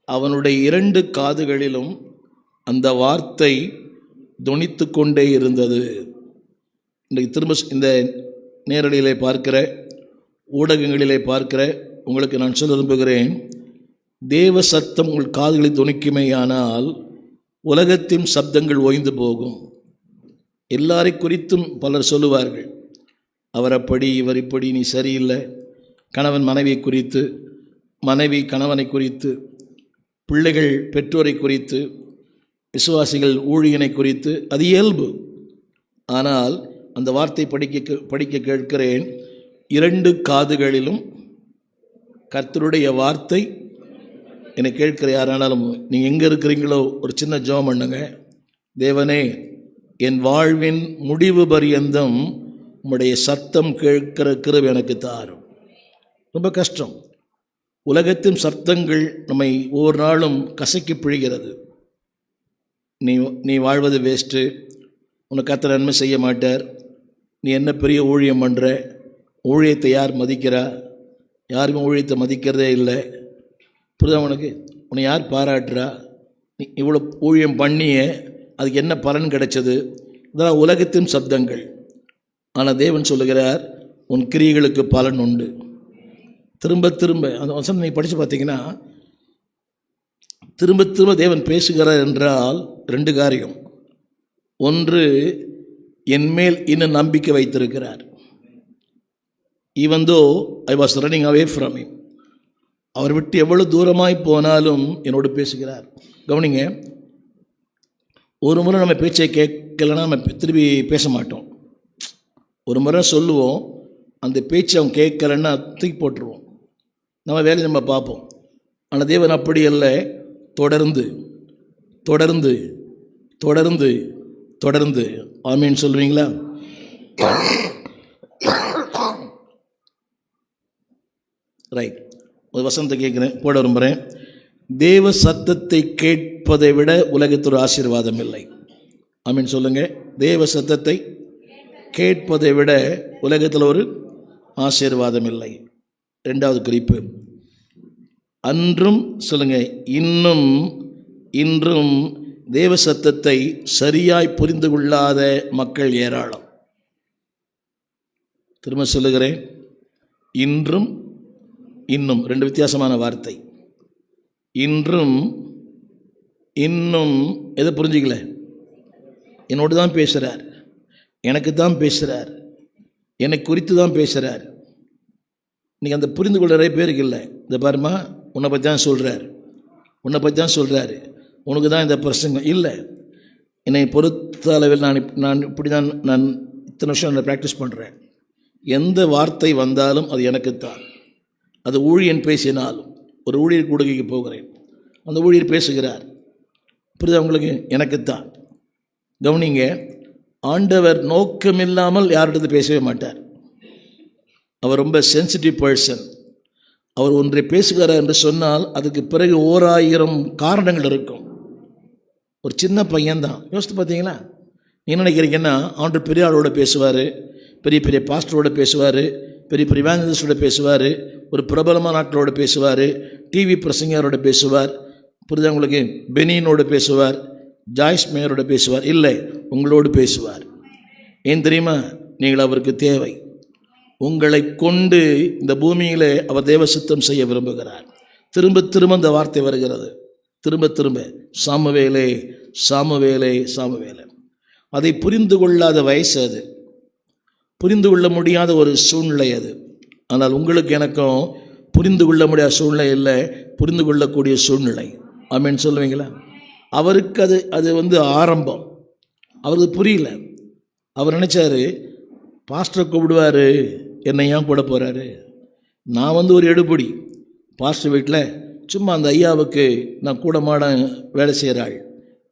அவனுடைய 2 காதுகளிலும் அந்த வார்த்தை தொனித்து கொண்டே இருந்தது. இன்றைக்கு திரும்ப இந்த நேரடியிலே பார்க்கிற, ஊடகங்களிலே பார்க்கிற உங்களுக்கு நான் சொல்ல விரும்புகிறேன், தேவ சத்தம் உங்கள் காதுகளில் தொனிக்குமேயானால் உலகத்தின் சப்தங்கள் ஓய்ந்து போகும். எல்லாரை குறித்தும் பலர் சொல்லுவார்கள், அவர் அப்படி, இவர் இப்படி, நீ சரியில்லை. கணவன் மனைவியை குறித்து, மனைவி கணவனை குறித்து, பிள்ளைகள் பெற்றோரை குறித்து, விசுவாசிகள் ஊழியனை குறித்து, அது இயல்பு. ஆனால் அந்த வார்த்தை படிக்க கேட்கிறேன், 2 காதுகளிலும் கர்த்தருடைய வார்த்தை என்னை கேட்கிற யாரானாலும் நீங்கள் எங்கே இருக்கிறீங்களோ ஒரு சின்ன ஜெபம் பண்ணுங்க. தேவனே, என் வாழ்வின் முடிவு பரியந்தம் உம்முடைய சத்தம் கேட்கிற கிருபை எனக்கு தாரும். ரொம்ப கஷ்டம். உலகத்தின் சத்தங்கள் நம்மை ஒவ்வொரு நாளும் கசக்கி பிழிகிறது. நீ வாழ்வது வேஸ்ட்டு, உனக்கு கர்த்தர் நன்மை செய்ய மாட்டார், நீ என்ன பெரிய ஊழியம் பண்ணுற, ஊழியத்தை யார் மதிக்கிறா, யாருமே ஊழியத்தை மதிக்கிறதே இல்லை, புரியுதா உனக்கு, உன்னை யார் பாராட்டுறா, நீ இவ்வளோ ஊழியம் பண்ணியே அதுக்கு என்ன பலன் கிடைச்சது, இதெல்லாம் உலகத்தின் சப்தங்கள். ஆனால் தேவன் சொல்லுகிறார், உன் கிரியைகளுக்கு பலன் உண்டு. திரும்ப திரும்ப அந்த வசனம் நீங்கள் படித்து பார்த்தீங்கன்னா, திரும்ப திரும்ப தேவன் பேசுகிறார் என்றால் 2 காரியம். ஒன்று, என்மேல் இன்னும் நம்பிக்கை வைத்திருக்கிறார். Even though I was running away from him, அவர் விட்டு எவ்வளவு தூரமாய் போனாலும் என்னோடு பேசுகிறார். கவனிங்க, ஒரு முறை நம்ம பேச்சை கேட்கலைன்னா நம்ம திருப்பி பேச மாட்டோம். ஒரு முறை சொல்லுவோம், அந்த பேச்சை அவங்க கேட்கலைன்னா தூக்கி போட்டுருவோம், நம்ம வேலையை நம்ம பார்ப்போம். ஆனால் தேவன் அப்படி அல்ல, தொடர்ந்து தொடர்ந்து தொடர்ந்து தொடர்ந்து. ஆமீன் சொல்லுவீங்களா? ரைட், ஒரு வசனத்தை கேட்குறேன், போட விரும்புகிறேன். தேவ சத்தத்தை கேட்பதை விட உலகத்தில் ஒரு ஆசீர்வாதம் இல்லை. ஆமீன் சொல்லுங்கள். தேவ சத்தத்தை கேட்பதை விட உலகத்தில் ஒரு ஆசீர்வாதம் இல்லை. 2வது குறிப்பு, அன்றும் சொல்லுங்கள், இன்றும் தேவ சத்தத்தை சரியாய் புரிந்து கொள்ளாத மக்கள் ஏராளம். திரும்ப சொல்லுகிறேன், இன்னும் 2 வித்தியாசமான வார்த்தை. இன்னும் எதை புரிஞ்சிக்கல, என்னோடு தான் பேசுகிறார், எனக்கு தான் பேசுகிறார், என்னை குறித்து தான் பேசுகிறார். இன்றைக்கி அந்த புரிந்து கொள்ள நிறைய பேருக்கு இல்லை. இந்த பாருமா, உன்னை பற்றி தான் சொல்கிறார், உன்னை பற்றி தான் சொல்கிறாரு, உனக்கு தான் இந்த பிரசங்கம் இல்லை. என்னை பொறுத்த அளவில் நான் இப்படி தான், நான் இத்தனை வருஷம் நான் ப்ராக்டிஸ் பண்ணுறேன். எந்த வார்த்தை வந்தாலும் அது எனக்குத்தான். அது ஊழியன் பேசினாலும், ஒரு ஊழியர் கூடுகைக்கு போகிறேன், அந்த ஊழியர் பேசுகிறார், புரியுதா உங்களுக்கு, எனக்குத்தான். கவனிங்க, ஆண்டவர் நோக்கமில்லாமல் யார்கிட்ட பேசவே மாட்டார். அவர் ரொம்ப சென்சிட்டிவ் பர்சன். அவர் ஒன்றை பேசுகிறார் என்று சொன்னால் அதுக்கு பிறகு 1000 காரணங்கள் இருக்கும். ஒரு சின்ன பையன்தான், யோசித்து பார்த்தீங்களா? நீ என்ன நினைக்கிறீங்கன்னா, ஆண்டவர் பெரிய ஆளோட பேசுவார், பெரிய பெரிய பாஸ்டரோட பேசுவார், பெரிய பெரிய இவாஞ்சலிஸ்டோட பேசுவார், ஒரு பிரபலமான நாட்களோட பேசுவார், டிவி பிரசங்கரோட பேசுவார், புரியுதா உங்களுக்கு, பெனினோட பேசுவார், ஜாய்ஸ் மேயரோட பேசுவார். இல்லை, உங்களோடு பேசுவார். ஏன் தெரியுமா? நீங்கள் அவருக்கு தேவை. உங்களை கொண்டு இந்த பூமியிலே அவர் தேவ சித்தம் செய்ய விரும்புகிறார். திரும்ப திரும்ப இந்த வார்த்தை வருகிறது, திரும்ப திரும்ப, சாமுவேலே சாமுவேலே சாமுவேலே. அதை புரிந்து கொள்ளாத வயசு அது, புரிந்து கொள்ள முடியாத ஒரு சூழ்நிலை அது. ஆனால் உங்களுக்கு எனக்கும் புரிந்து கொள்ள முடியாத சூழ்நிலை இல்லை, புரிந்து கொள்ளக்கூடிய சூழ்நிலை. ஆமீன் சொல்லுவீங்களா? அவருக்கு அது ஆரம்பம், அவருக்கு புரியல. அவர் நினச்சார், பாஸ்டரை கூப்பிடுவார், என்னை ஏன் கூட போகிறாரு, நான் ஒரு எடுபடி பாஸ்டர் வீட்டில் சும்மா அந்த ஐயாவுக்கு நான் கூட மாட வேலை செய்கிறாள்.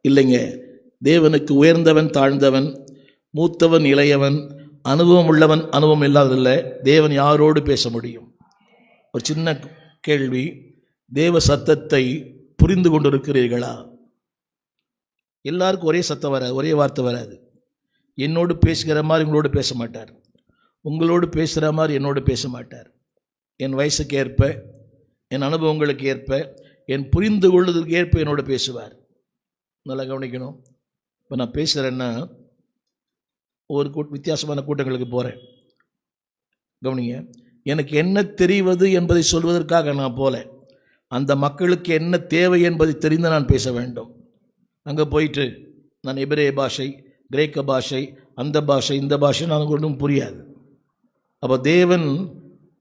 இல்லைங்க, தேவனுக்கு உயர்ந்தவன் தாழ்ந்தவன், மூத்தவன் இளையவன், அனுபவம் உள்ளவன் அனுபவம் இல்லாததில்லை. தேவன் யாரோடு பேச முடியும்? ஒரு சின்ன கேள்வி, தேவ சத்தத்தை புரிந்து கொண்டிருக்கிறீர்களா? எல்லாருக்கும் ஒரே சத்தம் வராது, ஒரே வார்த்தை வராது. என்னோடு பேசுகிற மாதிரி உங்களோடு பேச மாட்டார், உங்களோடு பேசுகிற மாதிரி என்னோடு பேச மாட்டார். என் வயசுக்கு ஏற்ப, என் அனுபவங்களுக்கு ஏற்ப, என் புரிந்து கொள்வதற்கு ஏற்ப என்னோட பேசுவார். நல்லா கவனிக்கணும். இப்போ நான் பேசுகிறேன்னா ஒரு வித்தியாசமான கூட்டங்களுக்கு போகிறேன். கவனிங்க, எனக்கு என்ன தெரிவது என்பதை சொல்வதற்காக நான் போல, அந்த மக்களுக்கு என்ன தேவை என்பதை தெரிந்து நான் பேச வேண்டும். அங்கே போயிட்டு நான் எபிரேய பாஷை, கிரேக்க பாஷை, அந்த பாஷை, இந்த பாஷை நான் ஒன்றும் புரியாது. அப்போ தேவன்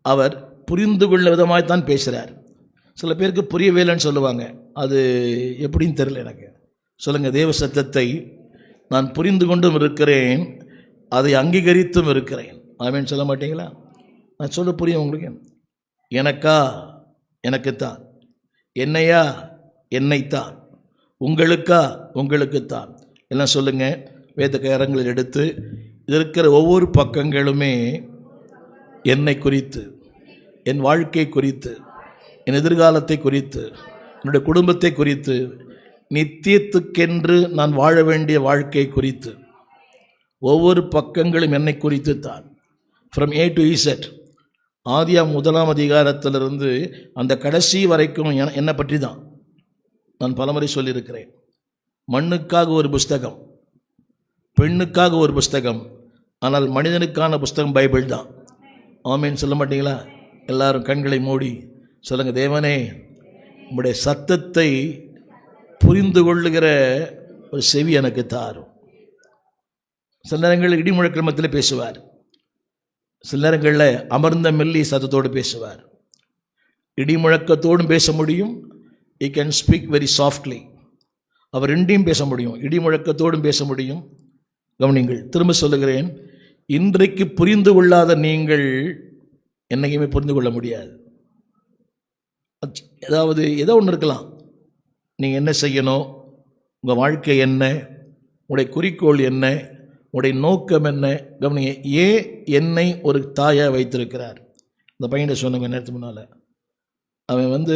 அவர் புரிந்து கொள்ள விதமாகத்தான் பேசுகிறார். சில பேருக்கு புரியவேலைன்னு சொல்லுவாங்க, அது எப்படின்னு தெரியல எனக்கு. சொல்லுங்கள், தேவ சத்தத்தை நான் புரிந்து கொண்டும் இருக்கிறேன், அதை அங்கீகரித்தும் இருக்கிறேன். ஆமேன்னு சொல்ல மாட்டீங்களா? நான் சொல்ல புரியும் உங்களுக்கு? எனக்கா எனக்குத்தான், என்னையா என்னைத்தான், உங்களுக்கா உங்களுக்குத்தான். எல்லாம் சொல்லுங்கள். வேத கரங்களில் எடுத்து இது இருக்கிற ஒவ்வொரு பக்கங்களுமே என்னை குறித்து, என் வாழ்க்கை குறித்து, என் எதிர்காலத்தை குறித்து, என்னுடைய குடும்பத்தை குறித்து, நித்தியத்துக்கென்று நான் வாழ வேண்டிய வாழ்க்கை குறித்து ஒவ்வொரு பக்கங்களும் என்னை குறித்து தான். ஃப்ரம் A to Z, ஆதியாம் 1ஆம் அதிகாரத்திலிருந்து அந்த கடைசி வரைக்கும் என்னை பற்றி தான். நான் பலமுறை சொல்லியிருக்கிறேன். மண்ணுக்காக ஒரு புஸ்தகம், பெண்ணுக்காக ஒரு புஸ்தகம், ஆனால் மனிதனுக்கான புஸ்தகம் பைபிள் தான். ஆமேன்னு சொல்ல மாட்டீங்களா? எல்லாரும் கண்களை மூடி சொல்லுங்கள், தேவனே உம்முடைய சத்தத்தை புரிந்து கொள்ளுகிற ஒரு செவி எனக்கு தாரும். சில நேரங்களில் இடிமுழக்க மத்தியில் பேசுவார், சில நேரங்களில் அமர்ந்த மெல்லி சத்தத்தோடு பேசுவார். இடிமுழக்கத்தோடும் பேச முடியும், he can speak very softly. அவர் ரெண்டையும் பேச முடியும், இடிமுழக்கத்தோடும் பேச முடியும். கவனிங்கள், திரும்ப சொல்லுகிறேன், இன்றைக்கு புரிந்து கொள்ளாத நீங்கள் என்னைக்குமே புரிந்து கொள்ள முடியாது. ஏதாவது ஏதோ ஒன்று இருக்கலாம். நீங்கள் என்ன செய்யணும், உங்கள் வாழ்க்கை என்ன, உங்களுடைய குறிக்கோள் என்ன, உங்களுடைய நோக்கம் என்ன? கவனிங்க, ஏன் என்னை ஒரு தாயாக வைத்திருக்கிறார்? இந்த பையனை சொன்னவங்க நேரத்துக்கு முன்னால், அவன்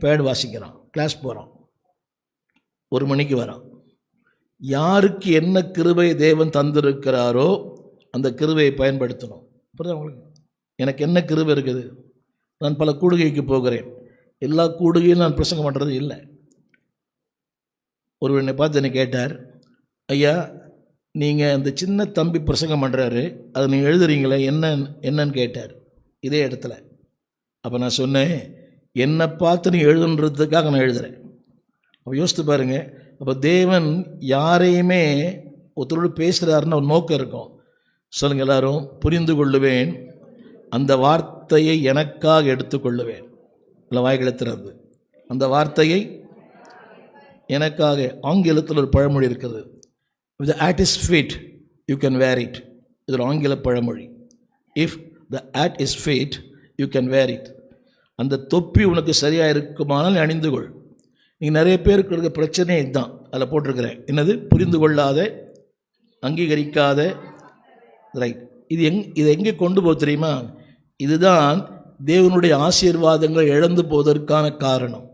பேட் வாசிக்கிறான், கிளாஸ் போகிறான், 1 மணிக்கு வரான். யாருக்கு என்ன கிருபை தேவன் தந்திருக்கிறாரோ அந்த கிருபையை பயன்படுத்தணும். புரியுதா உங்களுக்கு? எனக்கு என்ன கிருபை இருக்குது? நான் பல கூடுகைக்கு போகிறேன், எல்லா கூடுகையும் நான் பிரசங்கம் பண்ணுறது இல்லை. ஒருவர் என்னை பார்த்து என்னை கேட்டார், ஐயா நீங்கள் அந்த சின்ன தம்பி பிரசங்கம் பண்ணுறாரு, அதை நீங்கள் எழுதுறீங்களே என்னன்னு கேட்டார் இதே இடத்துல. அப்போ நான் சொன்னேன், என்னை பார்த்து நீ எழுதுன்றதுக்காக நான் எழுதுகிறேன். அப்போ யோசித்து பாருங்கள். அப்போ தேவன் யாரையுமே ஒருத்தரோடு பேசுகிறாருன்னு ஒரு நோக்கம் இருக்கும். சொல்லுங்கள் எல்லாரும், புரிந்து கொள்ளுவேன், அந்த வார்த்தையை எனக்காக எடுத்துக்கொள்ளுவேன். இல்லை வாய்களை திறந்து அந்த வார்த்தையை எனக்காக. ஆங்கிலத்தில் ஒரு பழமொழி இருக்குது, if the hat is fit you can wear it. இது ஒரு ஆங்கில பழமொழி. if the hat is fit you can wear it. அந்த தொப்பி உனக்கு சரியாக இருக்குமானால் அணிந்து கொள். நீங்கள் நிறைய பேருக்கு இருக்க பிரச்சனை இதுதான். அதில் போட்டிருக்கிறேன், என்னது? புரிந்து கொள்ளாத, அங்கீகரிக்காத. ரைட். இதை எங்கே கொண்டு போக தெரியுமா? இதுதான் தேவனுடைய ஆசீர்வாதங்கள் இழந்து போவதற்கான காரணம்.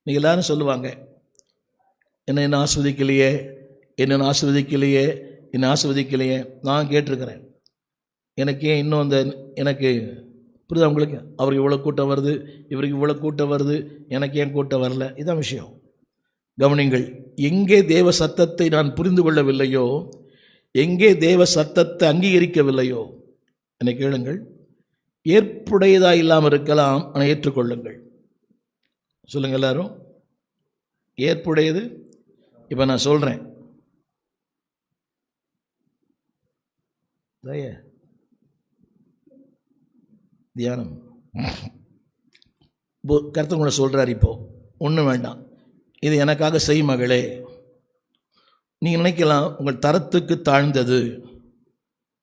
நீங்கள் எல்லாரும் சொல்லுவாங்க, என்ன ஆஸ்வதிக்கலையே, என்னென்ன ஆஸ்வதிக்கலையே, என்னை ஆஸ்வதிக்கலையே. நான் கேட்டிருக்கிறேன், எனக்கு ஏன் இன்னும் எனக்கு புரியுதா உங்களுக்கு? அவருக்கு இவ்வளோ கூட்டம் வருது, இவருக்கு இவ்வளோ கூட்டம் வருது, எனக்கு ஏன் கூட்டம் வரல? இதுதான் விஷயம். கவனிங்கள், எங்கே தேவ சத்தத்தை நான் புரிந்து கொள்ளவில்லையோ, எங்கே தேவ சத்தத்தை அங்கீகரிக்கவில்லையோ, என்னை கேளுங்கள். ஏற்புடையதாக இல்லாமல் இருக்கலாம், ஆனால் ஏற்றுக்கொள்ளுங்கள். சொல்லுங்கள் எல்லாரும், ஏற்புடையது. இப்போ நான் சொல்கிறேன், தியானம் கர்த்தர் கூட சொல்கிறார், இப்போது ஒன்றும் வேண்டாம், இது எனக்காக செய் மகளே. நீங்கள் நினைக்கலாம் உங்கள் தரத்துக்கு தாழ்ந்தது,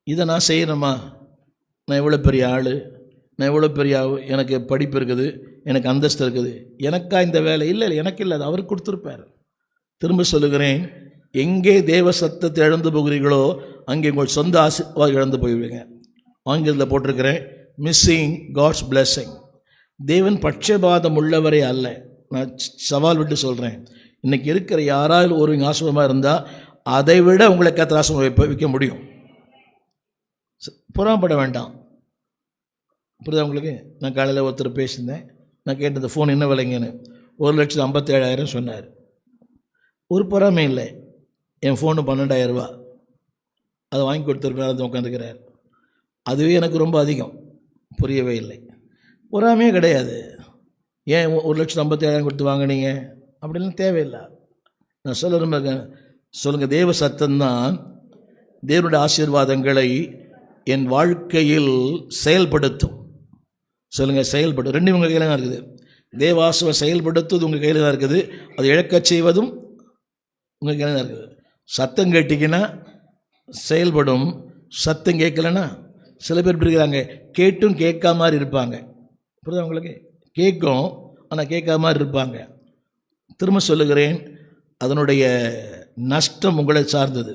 இதை நான் செய்யணுமா? நான் எவ்வளோ பெரிய ஆள், நான் எவ்வளோ பெரிய, எனக்கு படிப்பு இருக்குது, எனக்கு அந்தஸ்து இருக்குது, எனக்கா இந்த வேலை? இல்லை, எனக்கு இல்லை, அது அவர் கொடுத்துருப்பார். திரும்ப சொல்லுகிறேன், எங்கே தேவ சத்தத்தை இழந்து போகிறீர்களோ அங்கே உங்கள் சொந்த ஆசீர்வாதம் இழந்து போய்விடுங்க. ஆங்கிலத்தில் போட்டிருக்கிறேன், மிஸ்ஸிங் காட்ஸ் பிளெஸிங். தேவன் பட்சபாதம் உள்ளவரே அல்ல. நான் சவால் விட்டு சொல்கிறேன், இன்றைக்கி இருக்கிற யாராவது ஒரு ஆசிரமமாக இருந்தால் அதை விட உங்களை கர்த்தர் ஆசிரமம் வைக்க முடியும். புறாப்பட வேண்டாம். புரியுதா உங்களுக்கு? நான் காலையில் ஒருத்தர் பேசியிருந்தேன், நான் கேட்டேன், இந்த ஃபோன் என்ன விலைங்கன்னு. 1,57,000 சொன்னார். ஒரு பொறாமை இல்லை. என் ஃபோனு 12,000 ரூபா, அதை வாங்கி கொடுத்துருப்பேன், அதை உட்காந்துக்கிறார். அதுவே எனக்கு ரொம்ப அதிகம், புரியவே இல்லை. பொறாமையே கிடையாது. ஏன் 1,57,000 கொடுத்து வாங்கினீங்க அப்படின்லாம் தேவையில்லை. நான் சொல்லுங்கள், தேவ சத்தம்தான் தேவனுடைய ஆசீர்வாதங்களை என் வாழ்க்கையில் செயல்படுத்தும். சொல்லுங்கள், செயல்படும். ரெண்டும் உங்கள் கையில் தான் இருக்குது. தேவ ஆசீர்வாதம் செயல்படுத்துவது உங்கள் கையில் தான் இருக்குது. அது இழக்கச் செய்வதும் உங்கள் கையில் தான் இருக்குது. சத்தம் கேட்டிங்கன்னா செயல்படும், சத்தம் கேட்கலன்னா சில பேர் இப்படி இருக்கிறாங்க, கேட்டும் கேட்காம மாதிரி இருப்பாங்க. புரியுதா உங்களுக்கு? கேட்கும் ஆனால் கேட்காம மாதிரி இருப்பாங்க. திரும்ப சொல்லுகிறேன், அதனுடைய நஷ்டம் உங்களை சார்ந்தது.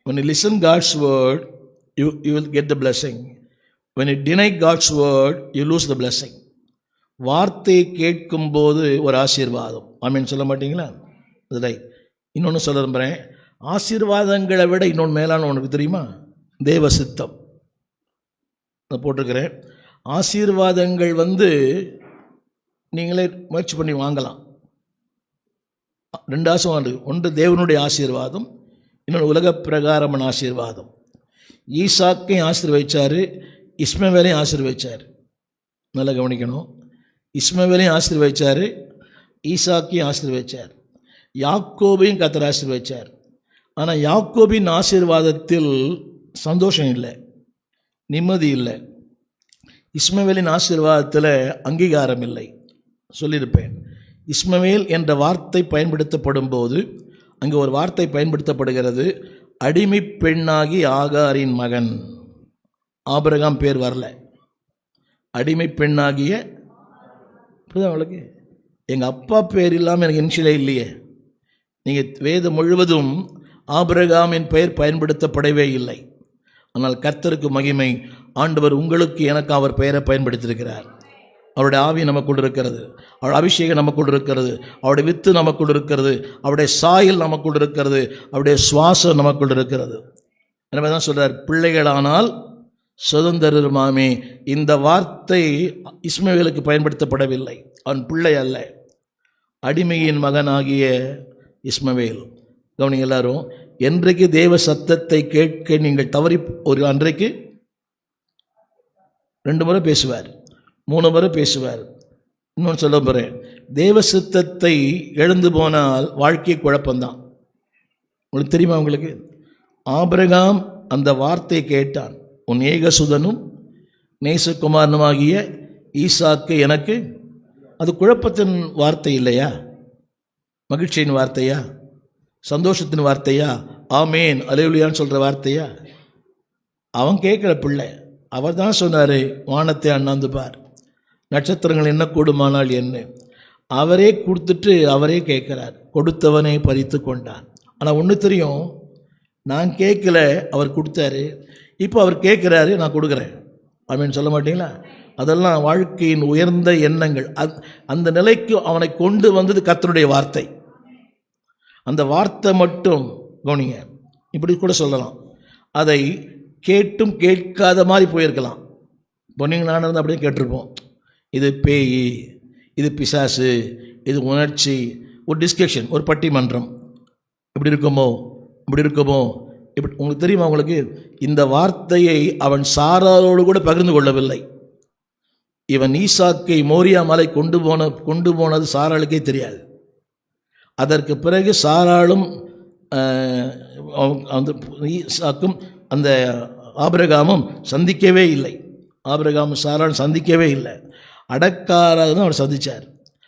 When you listen God's word, you will get the blessing. When you deny God's word, you lose the blessing. வார்த்தை கேட்கும்போது ஒரு ஆசீர்வாதம். ஆமீன் சொல்ல மாட்டீங்களா? அது ரைட். இன்னொன்று சொல்ல விரும்புகிறேன், ஆசீர்வாதங்களை விட இன்னொன்று மேலான உனக்கு தெரியுமா? தேவ சித்தம். நான் போட்டிருக்கிறேன். ஆசீர்வாதங்கள் நீங்களே முயற்சி பண்ணி வாங்கலாம். 2 ஆசீர்வாதம். ஒன்று தேவனுடைய ஆசீர்வாதம், இன்னொன்று உலக பிரகாரமான ஆசீர்வாதம். ஈசாக்கையும் ஆசீர்வதிச்சார், இஸ்மவேலையும் ஆசீர்வதிச்சார். நல்லா கவனிக்கணும். இஸ்மவேலையும் ஆசீர்வதிச்சார், ஈசாக்கையும் ஆசீர்வதிச்சார், யாக்கோபையும் கர்த்தர் ஆசீர்வதிச்சார். ஆனால் யாக்கோபின் ஆசீர்வாதத்தில் சந்தோஷம் இல்லை, நிம்மதி இல்லை. இஸ்மவேலின் ஆசீர்வாதத்தில் அங்கீகாரம் இல்லை. சொல்லியிருப்பேன், இஸ்மவேல் என்ற வார்த்தை பயன்படுத்தப்படும் போது அங்கே ஒரு வார்த்தை பயன்படுத்தப்படுகிறது, அடிமை பெண்ணாகி ஆகாரின் மகன். ஆபிரகாம் பேர் வரல, அடிமை பெண்ணாகிய. புரியுதா உங்களுக்கு? எங்கள் அப்பா பேர் இல்லாமல் எனக்கு இன்ஷியலே இல்லையே. நீங்கள் வேதம் முழுவதும் ஆபிரகாமின் பெயர் பயன்படுத்தப்படவே இல்லை. ஆனால் கர்த்தருக்கு மகிமை, ஆண்டவர் உங்களுக்கு எனக்கு அவர் பெயரை பயன்படுத்தியிருக்கிறார். அவருடைய ஆவி நமக்குள் இருக்கிறது, அவருடைய அபிஷேகம் நமக்குள் இருக்கிறது, அவருடைய வித்து நமக்குள் இருக்கிறது, அவருடைய சாயல் நமக்குள் இருக்கிறது, அவருடைய சுவாசம் நமக்குள் இருக்கிறது. எனவே தான் சொல்கிறார், பிள்ளைகளானால் சுதந்திரமாமே. இந்த வார்த்தை இஸ்மவேலுக்கு பயன்படுத்தப்படவில்லை. அவன் பிள்ளை அல்ல, அடிமையின் மகனாகிய இஸ்மவேல். கவனிங்க எல்லாரும், என்றைக்கு தேவ சத்தத்தை கேட்க நீங்கள் தவறி, ஒரு அன்றைக்கு 2 முறை பேசுவார், 3 முறை பேசுவார். இன்னொன்று சொல்ல போகிறேன், தேவ சித்தத்தை எழுந்து போனால் வாழ்க்கை குழப்பம்தான். உங்களுக்கு தெரியுமா? உங்களுக்கு ஆபிரகாம் அந்த வார்த்தை கேட்டான், உன் ஏகசுதனும் நேசகுமாரனுமாகிய ஈசாக்கு எனக்கு. அது குழப்பத்தின் வார்த்தை இல்லையா? மகிழ்ச்சியின் வார்த்தையா? சந்தோஷத்தின் வார்த்தையா? ஆமேன் அல்லேலூயான்னு சொல்கிற வார்த்தையா? அவன் கேட்குற பிள்ளை. அவர் தான் சொன்னார், வானத்தை அண்ணாந்து பார், நட்சத்திரங்கள் என்ன கூடுமானால் என்ன. அவரே கொடுத்துட்டு அவரே கேட்குறார், கொடுத்தவனே பறித்து கொண்டான். ஆனால் ஒன்று தெரியும், நான் கேட்கல, அவர் கொடுத்தாரு. இப்போ அவர் கேட்குறாரு, நான் கொடுக்குறேன். ஆமீன் சொல்ல மாட்டீங்களா? அதெல்லாம் வாழ்க்கையின் உயர்ந்த எண்ணங்கள். அந்த நிலைக்கு அவனை கொண்டு வந்தது கர்த்தருடைய வார்த்தை. அந்த வார்த்தை மட்டும் கவனிங்க. இப்படி கூட சொல்லலாம், அதை கேட்டும் கேட்காத மாதிரி போயிருக்கலாம். இப்போ நீங்கள் நான் இருந்தால் அப்படியே கேட்டிருப்போம், இது பேய், இது பிசாசு, இது உணர்ச்சி, ஒரு டிஸ்கஷன், ஒரு பட்டிமன்றம். இப்படி இருக்குமோ இப்படி இருக்குமோ இப்படி. உங்களுக்கு தெரியுமா? உங்களுக்கு இந்த வார்த்தையை அவன் சாராரோடு கூட பகிர்ந்து கொள்ளவில்லை. இவன் ஈசாக்கை மோரியா மலை கொண்டு போனது சாராளுக்கே தெரியாது. அதற்கு பிறகு சாராளும் அந்த ஈசாக்கும் அந்த ஆபிரகாமும் சந்திக்கவே இல்லை. ஆபிரகாமும் சாராளும் சந்திக்கவே இல்லை. அடக்காராக அவர் சந்தித்தார்.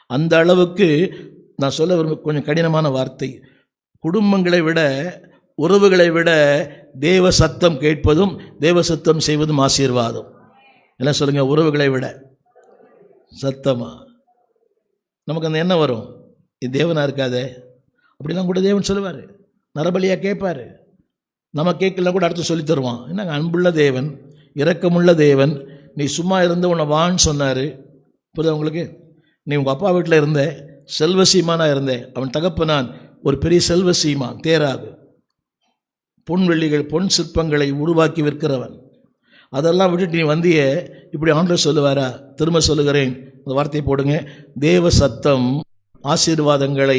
அந்த அளவுக்கு நான் சொல்ல விரும்ப கொஞ்சம் கடினமான வார்த்தை. குடும்பங்களை விட, உறவுகளை விட தேவ சத்தம் கேட்பதும் தேவ சத்தம் செய்வதும் ஆசீர்வாதம். என்ன சொல்லுங்கள்? உறவுகளை விட சத்தமா நமக்கு அந்த எண்ணம் வரும், இது தேவனாக இருக்காதே அப்படிலாம் கூட தேவன் சொல்லுவார். நரபலியாக கேட்பார், நம்ம கேட்கலாம் கூட அடுத்து சொல்லி தருவான். என்னங்க அன்புள்ள தேவன், இரக்கமுள்ள தேவன். நீ சும்மா இருந்து உன்னை வான்னு சொன்னார். புரியுதா உங்களுக்கு? நீ உங்கள் அப்பா வீட்டில் இருந்த செல்வசீமானாக இருந்தேன். அவன் தகப்பனான் ஒரு பெரிய செல்வசீமான், தேராகு, பொன் வெள்ளிகள், பொன் சிற்பங்களை உருவாக்கி விற்கிறவன். அதெல்லாம் விட்டுட்டு நீ வந்திய இப்படி ஆண்டவர் சொல்லுவாரா? திரும்ப சொல்லுகிறேன், அந்த வார்த்தையை போடுங்க. தேவ சத்தம் ஆசீர்வாதங்களை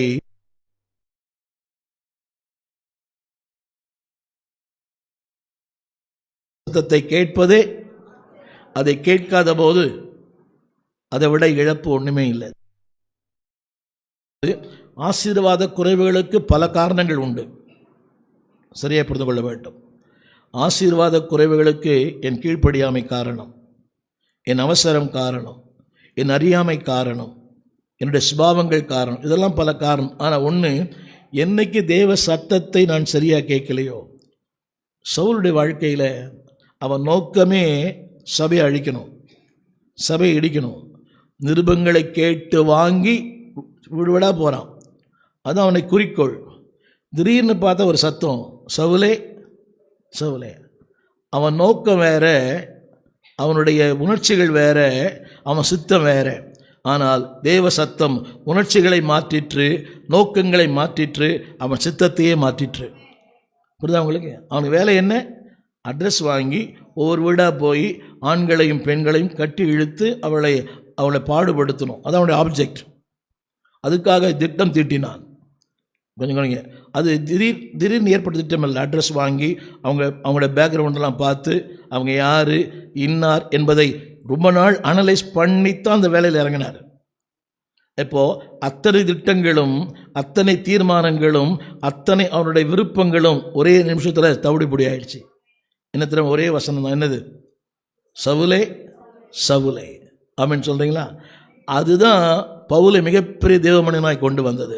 சத்தத்தை கேட்பதே, அதை கேட்காத போது அதை விட இழப்பு ஒன்றுமே இல்லை. ஆசீர்வாத குறைவுகளுக்கு பல காரணங்கள் உண்டு, சரியாக புரிந்து கொள்ள வேண்டும். ஆசீர்வாத குறைவுகளுக்கு என் கீழ்ப்படியாமை காரணம், என் அவசரம் காரணம், என் அறியாமை காரணம், என்னுடைய சுபாவங்கள் காரணம், இதெல்லாம் பல காரணம். ஆனால் ஒன்று, என்னைக்கு தேவ சத்தத்தை நான் சரியாக கேட்கலையோ, சவுலுடைய வாழ்க்கையில் அவன் நோக்கமே சபையை அழிக்கணும், சபையை இடிக்கணும். நிருபங்களை கேட்டு வாங்கி விடுவிடா போகிறான், அதுதான் அவனை குறிக்கோள். திடீர்னு பார்த்தா ஒரு சத்தம், சவுலே சவுலே. அவன் நோக்கம் வேற, அவனுடைய உணர்ச்சிகள் வேற, அவன் சித்தம் வேற. ஆனால் தேவ சத்தம் உணர்ச்சிகளை மாற்றிற்று, நோக்கங்களை மாற்றிற்று, அவன் சித்தத்தையே மாற்றிற்று. புரியுதா உங்களுக்கு? அவனுக்கு வேலை என்ன? அட்ரஸ் வாங்கி ஒவ்வொரு வீடாக போய் ஆண்களையும் பெண்களையும் கட்டி இழுத்து அவளை பாடுபடுத்தணும். அது அவனுடைய ஆப்ஜெக்ட். அதுக்காக திட்டம் தீட்டினான். கொஞ்சம் அது திடீர்னு ஏற்பட்ட திட்டம் இல்லை. அட்ரஸ் வாங்கி அவங்களோட பேக்ரவுண்டெல்லாம் பார்த்து அவங்க யார் இன்னார் என்பதை ரொம்ப நாள் அனலைஸ் பண்ணித்தான் அந்த வேலையில் இறங்கினார். இப்போது அத்தனை திட்டங்களும், அத்தனை தீர்மானங்களும், அத்தனை அவனுடைய விருப்பங்களும் ஒரே நிமிஷத்தில் தவிடுபடி ஆயிடுச்சு. என்ன தெரியும்? ஒரே வசனம் தான். என்னது? சவுலே சவுலே. ஆமென் சொல்கிறீங்களா? அதுதான் பவுலை மிகப்பெரிய தேவமனிதனாய் கொண்டு வந்தது.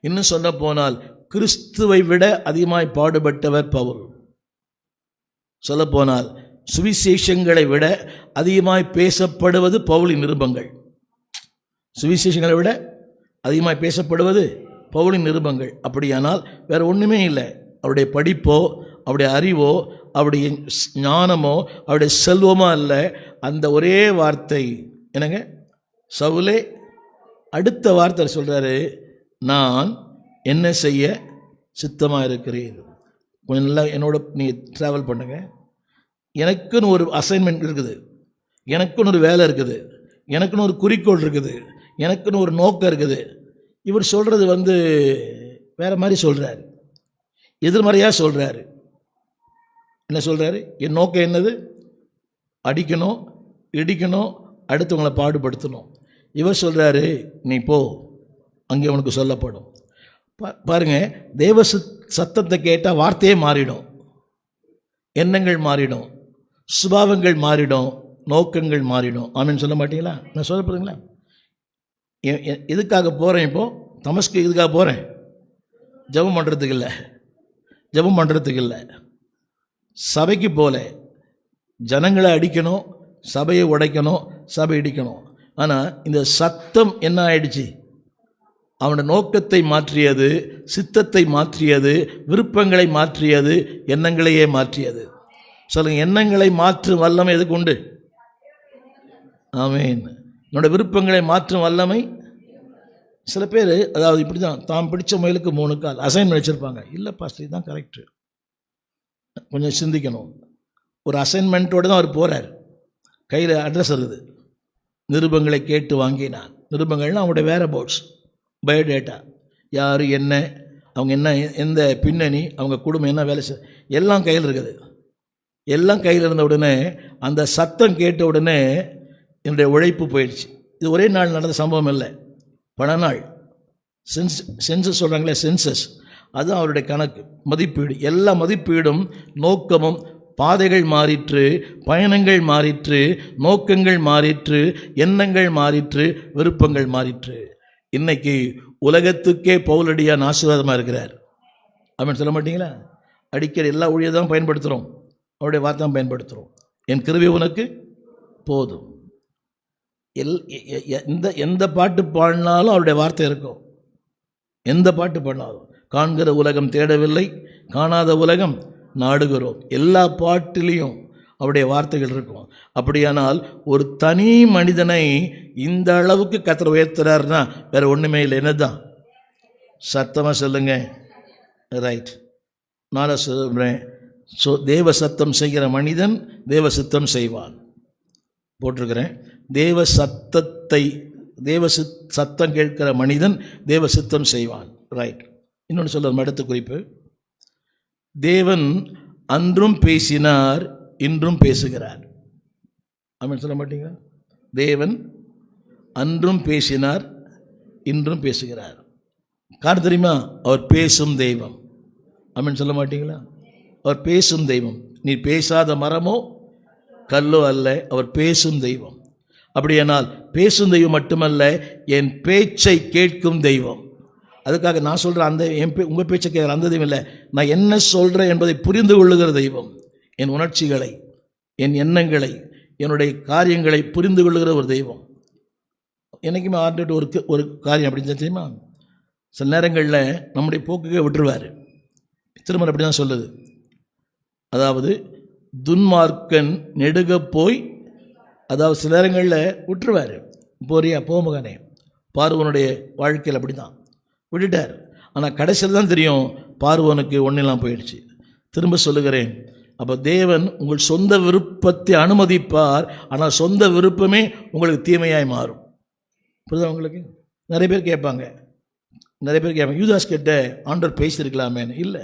இன்னும் சொல்ல போனால் கிறிஸ்துவை விட அதிகமாய் பாடுபட்டவர் பவுல். சொல்லப்போனால் சுவிசேஷங்களை விட அதிகமாய் பேசப்படுவது பவுலின் நிருபங்கள். சுவிசேஷங்களை விட அதிகமாய் பேசப்படுவது பவுலின் நிருபங்கள். அப்படியானால் வேறு ஒன்றுமே இல்லை. அவருடைய படிப்போ, அவருடைய அறிவோ, அவருடைய ஞானமோ, அவருடைய செல்வமோ அல்ல. அந்த ஒரே வார்த்தை என்னங்க? சவுலே. அடுத்த வார்த்தை சொல்கிறாரு, நான் என்ன செய்ய சித்தமாக இருக்கிறேன். கொஞ்சம் நல்லா என்னோட நீங்கள் ட்ராவல் பண்ணுங்க. எனக்குன்னு ஒரு அசைன்மெண்ட் இருக்குது, எனக்குன்னு ஒரு வேலை இருக்குது, எனக்குன்னு ஒரு குறிக்கோள் இருக்குது, எனக்குன்னு ஒரு நோக்கம் இருக்குது. இவர் சொல்கிறது வேறு மாதிரி சொல்கிறாரு, எதிர்மறையாக சொல்கிறாரு. என்ன சொல்கிறாரு? என் நோக்கம் என்னது? அடிக்கணும், இடிக்கணும், அடுத்தவங்களை பாடுபடுத்தணும். இவர் சொல்கிறாரு, நீ போ, அங்கே உனக்கு சொல்லப்படும். பாருங்கள், தேவ சத்தத்தை கேட்டால் வார்த்தையே மாறிடும், எண்ணங்கள் மாறிடும், சுபாவங்கள் மாறிடும், நோக்கங்கள் மாறிடும். ஆமென் சொல்ல மாட்டீங்களா? நான் சொல்ல போகிறீங்களா? எதுக்காக போகிறேன்? இப்போது தமஸ்கு இதுக்காக போகிறேன், ஜெபம் பண்ணுறதுக்கு இல்லை, ஜெபம் பண்ணுறதுக்கு இல்லை, சபைக்கு போல. ஜனங்களை அடிக்கணும், சபையை உடைக்கணும், சபை இடிக்கணும். ஆனால் இந்த சத்தம் என்ன ஆயிடுச்சு? அவனோட நோக்கத்தை மாற்றியது, சித்தத்தை மாற்றியது, விருப்பங்களை மாற்றியது, எண்ணங்களையே மாற்றியது. சொல்லுங்க, எண்ணங்களை மாற்றும் வல்லமை எதுக்கு உண்டு? ஆமேன். என்னோட விருப்பங்களை மாற்றும் வல்லமை. சில பேர் அதாவது இப்படி தான், தாம் பிடிச்ச முயலுக்கு 3 கால் அசைன்மெண்ட் வச்சுருப்பாங்க. இல்லை பாஸ்டர், இதுதான் கரெக்டு. கொஞ்சம் சிந்திக்கணும். ஒரு அசைன்மெண்ட்டோடு தான் அவர் போகிறார். கையில் அட்ரஸ் இருக்குது, நிருபங்களை கேட்டு வாங்கினான். நிருபங்கள்னால் அவங்களுடைய வேற அபவுட்ஸ், பயோடேட்டா, யார் என்ன, அவங்க என்ன, எந்த பின்னணி, அவங்க குடும்பம் என்ன வேலை எல்லாம் கையில் இருக்குது. எல்லாம் கையில் இருந்த உடனே அந்த சத்தம் கேட்ட உடனே என்னுடைய உழைப்பு போயிடுச்சு. இது ஒரே நாள் நடந்த சம்பவம் இல்லை, பல நாள். சென்சஸ் சொல்கிறாங்களே, சென்சஸ், அதுதான் அவருடைய கணக்கு, மதிப்பீடு. எல்லா மதிப்பீடும், நோக்கமும், பாதைகள் மாறிற்று, பயணங்கள் மாறிற்று, நோக்கங்கள் மாறிற்று, எண்ணங்கள் மாறிற்று, விருப்பங்கள் மாறிற்று. இன்னைக்கு உலகத்துக்கே பவுலடியான் ஆசீர்வாதமாக இருக்கிறார். அப்படின்னு சொல்ல மாட்டீங்களா? அடிக்கடி எல்லா ஊழியை தான் பயன்படுத்துகிறோம், அவருடைய வார்த்தை தான் பயன்படுத்துகிறோம். என் கிருபை உனக்கு போதும். எந்த பாட்டு பாடினாலும் அவருடைய வார்த்தை இருக்கும். எந்த பாட்டு பாடினாலும். காண்கிற உலகம் தேடவில்லை, காணாத உலகம் நாடுகிறோம். எல்லா பாட்டிலையும் அவருடைய வார்த்தைகள் இருக்கும். அப்படியானால் ஒரு தனி மனிதனை இந்த அளவுக்கு கர்த்தர் உயர்த்துறாருன்னா வேற ஒன்றுமே இல்லை. என்னதான்? சத்தமாக சொல்லுங்க. ரைட். நான் சொல்கிறேன், தேவ சத்தம் செய்கிற மனிதன் தேவ சித்தம் செய்வான். போட்டிருக்கிறேன். தேவ சத்தத்தை சித்தத்தை சத்தம் கேட்கிற மனிதன் தேவ சித்தம் செய்வான். ரைட். இன்னொன்று சொல்ல அடுத்த குறிப்பு, தேவன் அன்றும் பேசினார் இன்றும் பேசுகிறார். ஆமென் சொல்ல மாட்டீங்களா? தேவன் அன்றும் பேசினார் இன்றும் பேசுகிறார். காரணம் தெரியுமா? அவர் பேசும் தெய்வம். ஆமென் சொல்ல மாட்டீங்களா? அவர் பேசும் தெய்வம். நீ பேசாத மரமோ கல்லோ அல்ல, அவர் பேசும் தெய்வம். அப்படியானால் பேசும் தெய்வம் மட்டுமல்ல, என் பேச்சை கேட்கும் தெய்வம். அதுக்காக நான் சொல்கிறேன் அந்த உங்கள் பேச்சை கேட்குற அந்த தெய்வம் இல்லை, நான் என்ன சொல்கிறேன் என்பதை புரிந்து கொள்ளுகிற தெய்வம். என் உணர்ச்சிகளை, என் எண்ணங்களை, என்னுடைய காரியங்களை புரிந்து கொள்ளுகிற ஒரு தெய்வம். என்றைக்குமே ஆர்டர் ஒரு காரியம் அப்படின்னு தெரியுமா? சில நேரங்களில் நம்முடைய போக்குக்கே விட்டுருவார். திருமணம் அப்படி தான் சொல்லுது. அதாவது துன்மார்க்கன் நெடுக போய், அதாவது சில நேரங்களில் விட்டுருவார். போறியா போ மகனே. பார்வனுடைய வாழ்க்கையில் அப்படி தான் விட்டுட்டார். ஆனால் கடைசியில் தான் தெரியும் பார்வனுக்கு ஒன்றெல்லாம் போயிடுச்சு. திரும்ப சொல்லுகிறேன், அப்போ தேவன் உங்கள் சொந்த விருப்பத்தை அனுமதிப்பார், ஆனால் சொந்த விருப்பமே உங்களுக்கு தீமையாய் மாறும். புரியுதா உங்களுக்கு? நிறைய பேர் கேட்பாங்க, யூதாஸ் கிட்ட ஆண்டவர் பேசியிருக்கலாமே. இல்லை,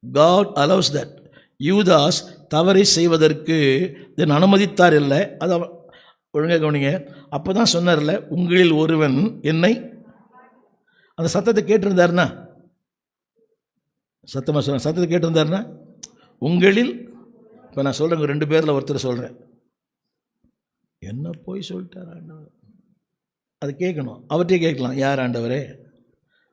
God allows that. யூதாஸ் தவறை செய்வதற்கு அனுமதித்தார். இல்லை, அதை ஒழுங்காக கவனிங்க. அப்போ தான் சொன்னார்ல, உங்களில் ஒருவன் என்னை, அந்த சத்தத்தை கேட்டிருந்தாருன்னா, சத்தத்தை கேட்டிருந்தாருன்னா உங்களில், இப்போ நான் சொல்கிறேங்க 2 பேரில் ஒருத்தர் சொல்கிறேன், என்ன போய் சொல்லிட்டார் ஆண்டவர், அது கேட்கணும், அவர்கிட்டே கேட்கலாம், யார் ஆண்டவரே?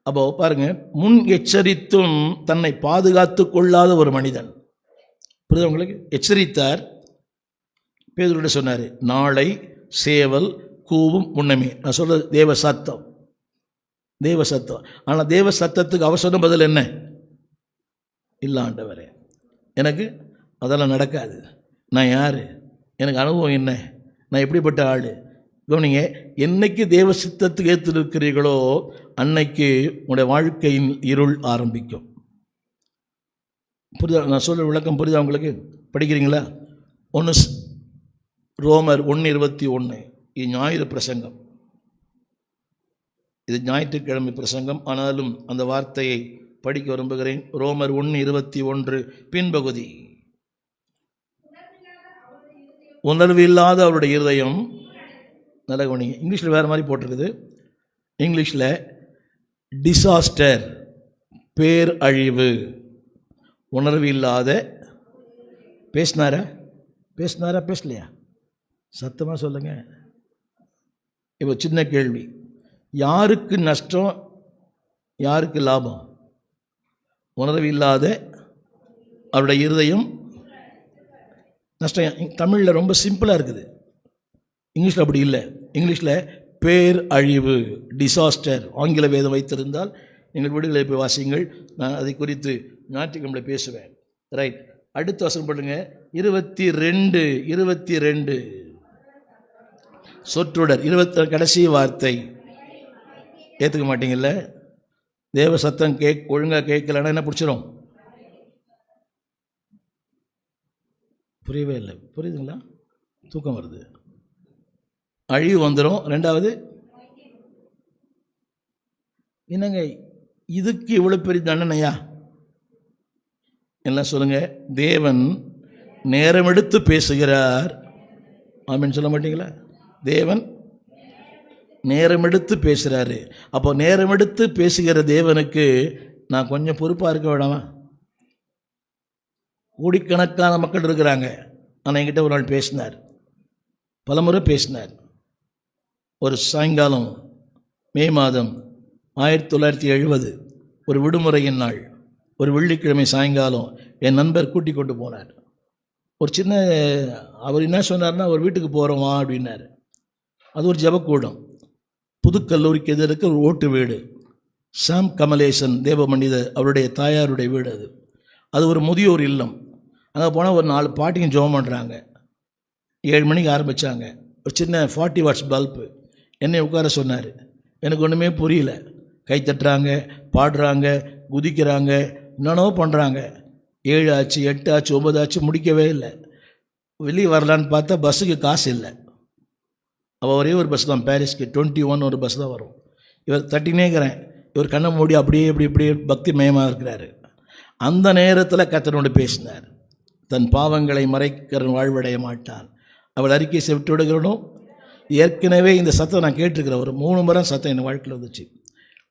அப்போ பாருங்க, முன் எச்சரித்தும் தன்னை பாதுகாத்து கொள்ளாத ஒரு மனிதன். புரியுது உங்களுக்கு? எச்சரித்தார். பேதுருவிட சொன்னார், நாளை சேவல் கூவும் முன்னமே. நான் சொல்றது தேவ சத்தம். ஆனால் தேவ சத்தத்துக்கு அவர் சொன்ன பதில் என்ன? இல்லை ஆண்டவரே, எனக்கு அதெல்லாம் நடக்காது. நான் யார்? எனக்கு அனுபவம் என்ன? நான் எப்படிப்பட்ட ஆள்? கவனிங்க, என்னைக்கு தேவ சித்தத்துக்கு ஏற்று இருக்கிறீர்களோ அன்னைக்கு உங்களுடைய வாழ்க்கையின் இருள் ஆரம்பிக்கும். புரியுதா? நான் சொல்ல விளக்கம் புரியுதா உங்களுக்கு? படிக்கிறீங்களா? ரோமர் 1:21. இது ஞாயிறு பிரசங்கம், இது ஞாயிற்றுக்கிழமை பிரசங்கம். ஆனாலும் அந்த வார்த்தையை படிக்க விரும்புகிறேன். ரோமர் 1:21 பின்பகுதி. உணர்வு இல்லாத அவருடைய இருதயம். நல்ல கவனிங்க, இங்கிலீஷில் வேறு மாதிரி போட்டிருக்குது. இங்கிலீஷில் டிசாஸ்டர், பேரழிவு. உணர்வு இல்லாத. பேசினாரா பேசலையா? சத்தமாக சொல்லுங்க. இப்போ சின்ன கேள்வி, யாருக்கு நஷ்டம், யாருக்கு லாபம்? உணர்வு இல்லாத அவருடைய இருதயம் நஷ்டம். தமிழில் ரொம்ப சிம்பிளாக இருக்குது, இங்கிலீஷில் அப்படி இல்லை. இங்கிலீஷில் பேரழிவு, டிசாஸ்டர். ஆங்கில வேதம் வைத்திருந்தால் நீங்கள் வீடுகளை போய் வாசியுங்கள். நான் அதை குறித்து ஞாயிற்றுக்கிழமை பேசுவேன். ரைட். அடுத்த வசனம் பண்ணுங்க, 22 சொற்றொடர். 20 கடைசி வார்த்தை. ஏற்றுக்க மாட்டீங்கல்ல? தேவ சத்தம் ஒழுங்காக கேட்கலன்னா என்ன பிடிச்சிரும்? புரியவே இல்லை. புரியுதுங்களா? தூக்கம் வருது, அழிவு வந்துடும். 2வது என்னங்க இதுக்கு இவ்வளோ பெரிய தண்டனையா? எல்லாம் சொல்லுங்க. தேவன் நேரம் எடுத்து பேசுகிறார். ஆமென் சொல்ல மாட்டீங்களா? தேவன் நேரம் எடுத்து பேசுகிறாரு. அப்போ நேரம் எடுத்து பேசுகிற தேவனுக்கு நான் கொஞ்சம் பொறுப்பாக இருக்க வேண்டாமா? கோடிக்கணக்கான மக்கள் இருக்கிறாங்க. ஆனால் என்கிட்ட ஒரு நாள் பேசினார், பலமுறை பேசினார். ஒரு சாயங்காலம், மே மாதம் 1970, ஒரு விடுமுறையின் நாள், ஒரு வெள்ளிக்கிழமை சாயங்காலம் என் நண்பர் கூட்டி கொண்டு போனார். ஒரு சின்ன, அவர் என்ன சொன்னார்னா, ஒரு வீட்டுக்கு போகிறோம் வா அப்படின்னார். அது ஒரு ஜபக்கூடம், புதுக்கல்லூரிக்கு எதிர்க்க ஒரு ஓட்டு வீடு. சாம் கமலேசன் தேவ மனிதர், அவருடைய தாயாருடைய வீடு அது. அது ஒரு முதியோர் இல்லம். அங்கே போனால் ஒரு 4 பாட்டிங்க ஜெபம் பண்ணுறாங்க. 7 மணிக்கு ஆரம்பித்தாங்க. ஒரு சின்ன 40 வாட்ஸ் பல்பு. என்னை உட்கார சொன்னார். எனக்கு ஒன்றுமே புரியல. கை தட்டுறாங்க, பாடுறாங்க, குதிக்கிறாங்க, என்னென்னோ பண்ணுறாங்க. 7 ஆச்சு, 8 ஆச்சு, 9 ஆச்சு, முடிக்கவே இல்லை. வெளியே வரலான்னு பார்த்தா பஸ்ஸுக்கு காசு இல்லை. அவள் ஒரே ஒரு பஸ் தான், பாரிஸ்க்கு 21 ஒரு பஸ் தான் வரும். இவர் தட்டினேங்கிறேன், இவர் கண்ணை மூடி அப்படியே இப்படியே பக்தி மயமாக இருக்கிறாரு. அந்த நேரத்தில் கர்த்தரோடு பேசினார். தன் பாவங்களை மறைக்கிற வாழ்வடைய மாட்டான், அவள் அறிக்கை விட்டு விடுகிறனும். ஏற்கனவே இந்த சத்தம் நான் கேட்டிருக்கிறேன், ஒரு 3 முறை சத்தம் என் வாழ்க்கையில் வந்துச்சு.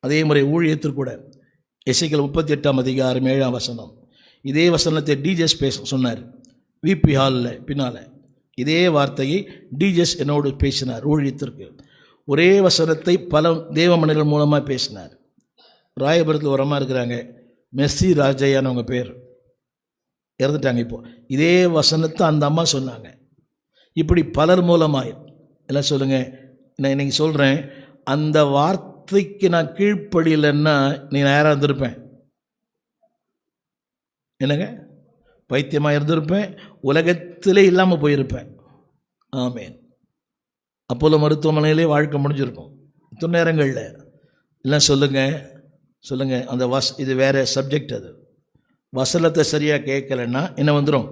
அதே முறை ஊழியத்திற்கூட எசேக்கியேல் 38 அதிகாரம் 7ஆம் வசனம், இதே வசனத்தை டிஜெஸ் சொன்னார் விபி ஹாலில் பின்னால். இதே வார்த்தையை டிஜெஸ் என்னோடு பேசினார் ஊழியத்திற்கு. ஒரே வசனத்தை பல தேவ மனிதர்கள் மூலமாக பேசினார். ராயபுரத்தில் ஒரு அம்மா இருக்கிறாங்க, மெஸ்ஸி ராஜையான்னு அவங்க பேர், இறந்துட்டாங்க இப்போ. இதே வசனத்தை அந்த அம்மா சொன்னாங்க. இப்படி பலர் மூலமாக எல்லாம் சொல்லுங்கள். நான் இன்னைக்கு சொல்கிறேன், அந்த வார்த்தைக்கு நான் கீழ்ப்படியலைன்னா நீ நேராக இருந்திருப்பேன். என்னங்க, பைத்தியமாக இருந்திருப்பேன், உலகத்திலே இல்லாமல் போயிருப்பேன். ஆமேன். அப்போலோ மருத்துவமனையிலே வாழ்க்கை முடிஞ்சிருக்கும். இத்தனை நேரங்களில் எல்லாம் சொல்லுங்கள் அந்த இது வேறு சப்ஜெக்ட். அது வசனத்தை சரியாக கேட்கலைன்னா என்ன வந்துடும்?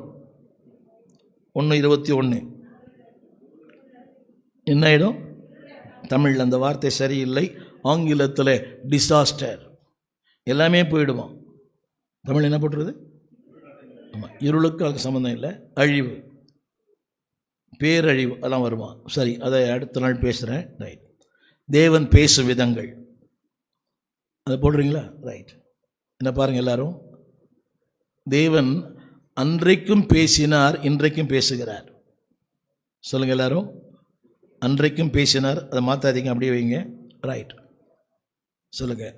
1:21 என்ன ஆகிடும்? தமிழில் அந்த வார்த்தை சரியில்லை, ஆங்கிலத்தில் டிசாஸ்டர், எல்லாமே போயிடுவோம். தமிழ் என்ன போட்டுருது? ஆமாம், இருளுக்கு அதுக்கு சம்மந்தம் இல்லை, அழிவு, பேரழிவு அதெல்லாம் வருமா? சரி, அதை அடுத்த நாள் பேசுகிறேன். ரைட். தேவன் பேசும் விதங்கள் அதை போடுறீங்களா? ரைட். என்ன பாருங்கள் எல்லாரும், தேவன் அன்றைக்கும் பேசினார், இன்றைக்கும் பேசுகிறார். சொல்லுங்கள் எல்லாரும், அன்றைக்கும் பேசினார், அதை மாற்றாதீங்க, அப்படியே வைங்க. ரைட். சொல்லுங்கள்,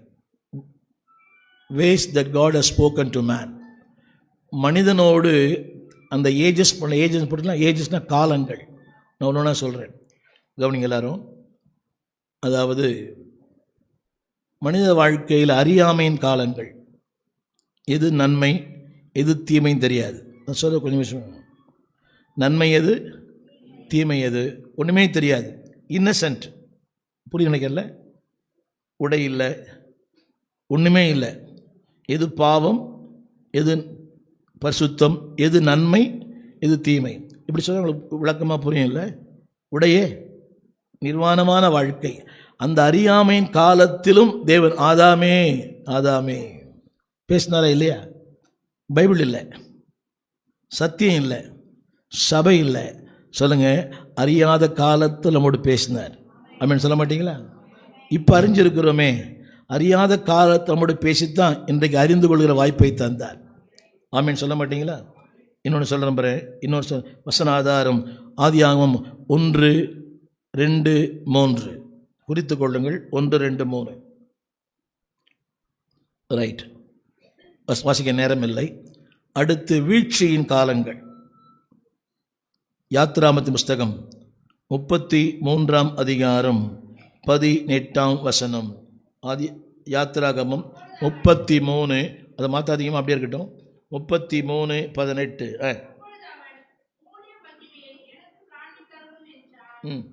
ways that God has spoken to man. மனிதனோடு அந்த ஏஜஸ் போட்டுலாம், ஏஜஸ்னால் காலங்கள். நான் ஒன்றா சொல்கிறேன், கவனிங்க எல்லாரும். அதாவது மனித வாழ்க்கையில் அறியாமையின் காலங்கள், எது நன்மை எது தீமைன்னு தெரியாது. நான் சொல்ல கொஞ்சம் விஷயம், நன்மை எது தீமை எது ஒன்றுமே தெரியாது. இன்னசென்ட், புரிய நினைக்கல, உடை இல்லை, ஒன்றுமே இல்லை. எது பாவம் எது பரிசுத்தம், எது நன்மை எது தீமை, இப்படி சொல்ல உங்களுக்கு விளக்கமாக புரியும் இல்லை? உடையே நிர்வாணமான வாழ்க்கை. அந்த அறியாமையின் காலத்திலும் தேவன் ஆதாமே ஆதாமே பேசினாரா இல்லையா? பைபிள் இல்லை, சத்தியம் இல்லை, சபை இல்லை. சொல்லுங்கள், அறியாத காலத்தில் நம்மோடு பேசினார். ஆமென் சொல்ல மாட்டீங்களா? இப்போ அறிஞ்சிருக்கிறோமே, அறியாத காலத்தை நம்மோடு பேசித்தான் இன்றைக்கு அறிந்து கொள்கிற வாய்ப்பை தந்தார். ஆமீன் சொல்ல மாட்டீங்களா? இன்னொன்று சொல்கிறேன் பாரு, இன்னொரு வசன ஆதாரம் ஆதியாகமம் 1:2-3 குறித்து கொள்ளுங்கள். 1-2-3 ரைட். வாசிக்க நேரம் இல்லை. அடுத்து வீழ்ச்சியின் காலங்கள். யாத்திராமத்தின் புஸ்தகம் 33ஆம் அதிகாரம் 18ஆம் வசனம். ஆதி யாத்திராகமம் 33, அதை மாற்றாதீங்கமாக அப்படியே இருக்கட்டும். 33:18. ம்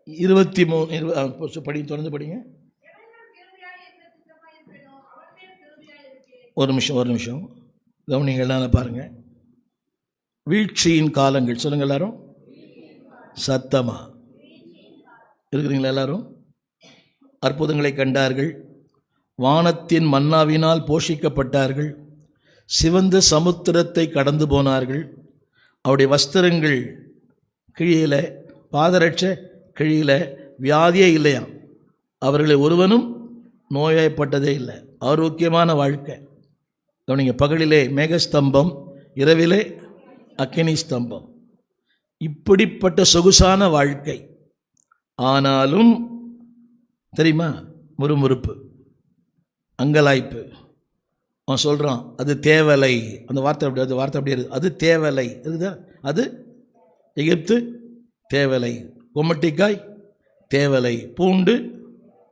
23 படி, தொடர்ந்து படிங்க. ஒரு நிமிஷம் கவனிங்கள்லாம் பாருங்கள். வீழ்ச்சியின் காலங்கள். சொல்லுங்கள் எல்லாரும் சத்தமா இருக்கிறீங்களா? எல்லாரும் அற்புதங்களை கண்டார்கள், வானத்தின் மன்னாவினால் போஷிக்கப்பட்டார்கள், சிவந்த சமுத்திரத்தை கடந்து போனார்கள், அவருடைய வஸ்திரங்கள் கிழியில, பாதரட்ச கிழியில, வியாதியே இல்லையாம், அவர்களை ஒருவனும் நோய்வாய்ப்பட்டதே இல்லை. ஆரோக்கியமான வாழ்க்கை. கவனிங்க, பகலிலே மேகஸ்தம்பம், இரவிலே அக்கினி ஸ்தம்பம். இப்படிப்பட்ட சொகுசான வாழ்க்கை. ஆனாலும் தெரியுமா, முறுமுறுப்பு, அங்கலாய்ப்பு. அவன் சொல்கிறான் அது தேவலை. அந்த வார்த்தை அப்படியே இருக்குது. அது தேவலை இருக்குதா? அது எகிப்து தேவலை, கொமட்டிக்காய் தேவலை, பூண்டு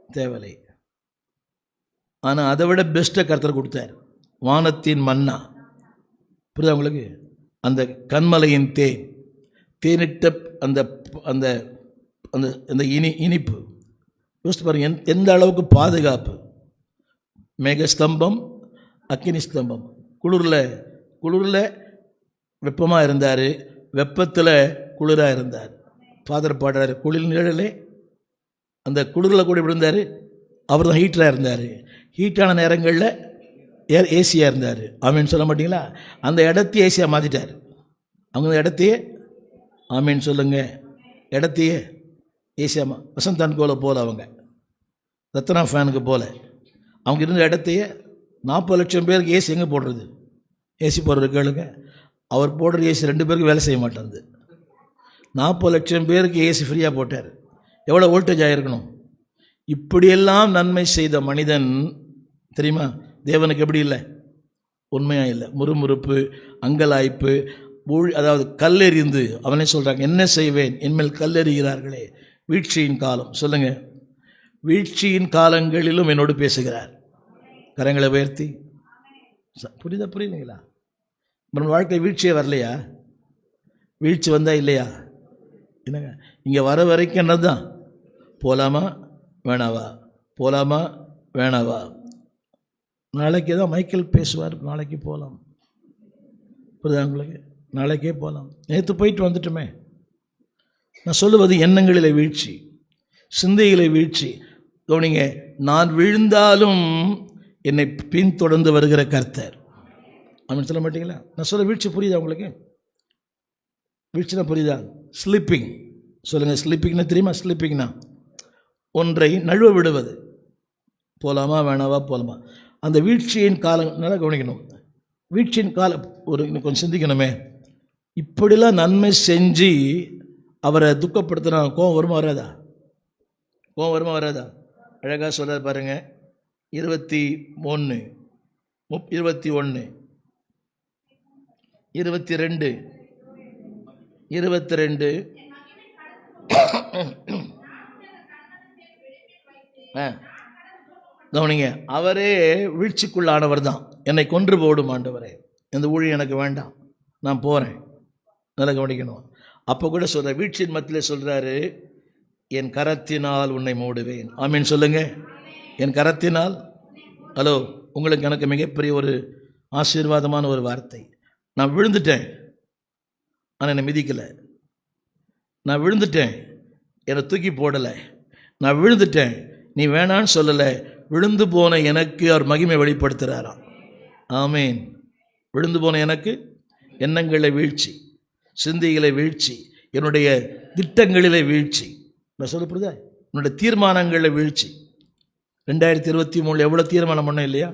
தேவலை. ஆனால் அதை விட பெஸ்ட்டை கர்த்தர் கொடுத்தார். வானத்தின் மன்னா, புரியுதா உங்களுக்கு? அந்த கண்மலையின் தேனிட்ட அந்த அந்த அந்த இனிப்பு. யோசித்து பாருங்கள், எந்த அளவுக்கு பாதுகாப்பு. மேகஸ்தம்பம், அக்கினி ஸ்தம்பம், குளிரில் வெப்பமாக இருந்தார், வெப்பத்தில் குளிராக இருந்தார். ஃபாதர் பாடுறாரு, குளிர் நிழலே அந்த குளிரில் கூட இருந்தார். அவர் தான் ஹீட்டராக இருந்தார். ஹீட்டான நேரங்களில் ஏசியாக இருந்தார். ஆமீன் சொல்ல மாட்டிங்களா? அந்த இடத்தையே ஏசியாக மாற்றிட்டார். அவங்க இடத்தையே ஆமீன் சொல்லுங்க, இடத்தையே ஏசியாக வசந்த் கோலை போல், அவங்க ரத்னா ஃபேனுக்கு போல் அவங்க இருந்த இடத்தையே 40 லட்சம் பேருக்கு ஏசி எங்கே போடுறது? ஏசி போடுறது கேளுங்க. அவர் போடுற ஏசி 2 பேருக்கு வேலை செய்ய மாட்டேங்குது. 40 லட்சம் பேருக்கு ஏசி ஃப்ரீயாக போட்டார். எவ்வளோ வோல்டேஜ் ஆகிருக்கணும்? இப்படியெல்லாம் நன்மை செய்த மனிதன் தெரியுமா, தேவனுக்கு எப்படி இல்லை? உண்மையாக இல்லை. முறுமுறுப்பு, அங்கலாய்ப்பு, அதாவது கல்லெறிந்து அவனே சொல்கிறாங்க, என்ன செய்வேன் என்மேல் கல்லெறிகிறார்களே. வீழ்ச்சியின் காலம் சொல்லுங்கள், வீழ்ச்சியின் காலங்களிலும் என்னோடு பேசுகிறார். கரங்களை உயர்த்தி புரியுதுங்களா? நம்ம வாழ்க்கை வீழ்ச்சியே வரலையா? வீழ்ச்சி வந்தால் இல்லையா? என்னங்க இங்கே வர வரைக்கும் என்னதான்? போகலாமா வேணாவா, போகலாமா வேணாவா. நாளைக்கு தான் மைக்கேல் பேசுவார், நாளைக்கு போகலாம். புரியுதா உங்களுக்கு? நாளைக்கே போகலாம். நேற்று போயிட்டு வந்துட்டுமே. நான் சொல்லுவது எண்ணங்களில் வீழ்ச்சி, சிந்தையிலே வீழ்ச்சி. கவனிங்க, நான் விழுந்தாலும் என்னை பின்தொடர்ந்து வருகிற கர்த்தர். அப்படின்னு சொல்ல மாட்டீங்களா? நான் சொல்ல வீழ்ச்சி புரியுதா உங்களுக்கு? வீழ்ச்சினா புரியுதா? ஸ்லிப்பிங் சொல்லுங்கள். ஸ்லிப்பிங்னா தெரியுமா? ஸ்லிப்பிங்னா ஒன்றை நழுவ விடுவது. போகலாமா வேணாவா, போகலாமா. அந்த வீழ்ச்சியின் காலம் நல்லா கவனிக்கணும். வீழ்ச்சியின் காலம் ஒரு கொஞ்சம் சிந்திக்கணுமே. இப்படிலாம் நன்மை செஞ்சு அவரை துக்கப்படுத்தினா கோவம் வருமா வராதா? கோவம் வருமா வராதா? அழகாக சொல்கிறார் பாருங்க. 21, 22, 22 கவனிங்க. அவரே வீழ்ச்சிக்குள்ளானவர் தான். என்னை கொன்று போடும் ஆண்டவரே, இந்த ஊழியம் எனக்கு வேண்டாம், நான் போகிறேன். நல்லா கவனிக்கணும். அப்போ கூட சொல்கிற வீழ்ச்சியின் மத்தியிலே சொல்கிறாரு, என் கரத்தினால் உன்னை மூடுவேன். ஆமீன் சொல்லுங்க. என் கரத்தினால். ஹலோ, உங்களுக்கு எனக்கு மிகப்பெரிய ஒரு ஆசீர்வாதமான ஒரு வார்த்தை. நான் விழுந்துட்டேன், ஆனால் என்னை மிதிக்கலை. நான் விழுந்துட்டேன், என்னை தூக்கி போடலை. நான் விழுந்துட்டேன், நீ வேணான்னு சொல்லலை. விழுந்து போன எனக்கு அவர் மகிமை வெளிப்படுத்துகிறாராம். ஆமீன். விழுந்து போன எனக்கு எண்ணங்களில் வீழ்ச்சி, சிந்தையிலே வீழ்ச்சி, என்னுடைய திட்டங்களிலே வீழ்ச்சி. நான் சொல்ல புரியுதா? என்னுடைய தீர்மானங்களில் வீழ்ச்சி. 2023 எவ்வளோ தீர்மானம் பண்ணோம் இல்லையா?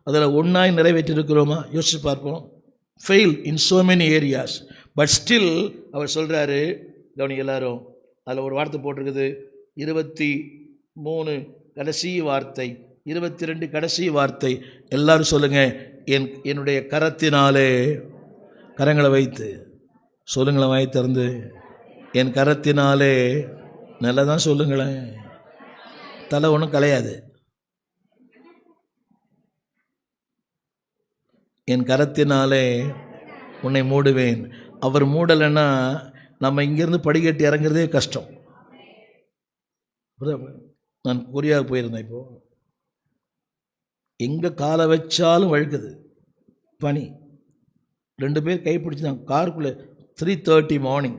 அதில் ஒன்றாய் நிறைவேற்றிருக்கிறோமா? யோசிச்சு பார்ப்போம். Fail in so many areas, but still அவர் சொல்கிறாரு. கவனி எல்லாரும், அதில் ஒரு வார்த்தை போட்டிருக்குது, 23 கடைசி வார்த்தை, 22 கடைசி வார்த்தை. எல்லாரும் சொல்லுங்கள், என்னுடைய கரத்தினாலே. கரங்களை வைத்து சொல்லுங்களேன், வாய் திறந்து. என் கரத்தினாலே. நல்லா தான் சொல்லுங்களேன், தலை ஒன்றும் கலையாது. என் கரத்தினாலே உன்னை மூடுவேன். அவர் மூடலைன்னா நம்ம இங்கேருந்து படிக்கட்டு இறங்குறதே கஷ்டம். நான் கொரியாவுக்கு போயிருந்தேன். இப்போது எங்கே காலை வச்சாலும் வழுக்குது பனி. 2 பேர் கைப்பிடிச்சாங்க காருக்குள்ளே. 3:30 மார்னிங்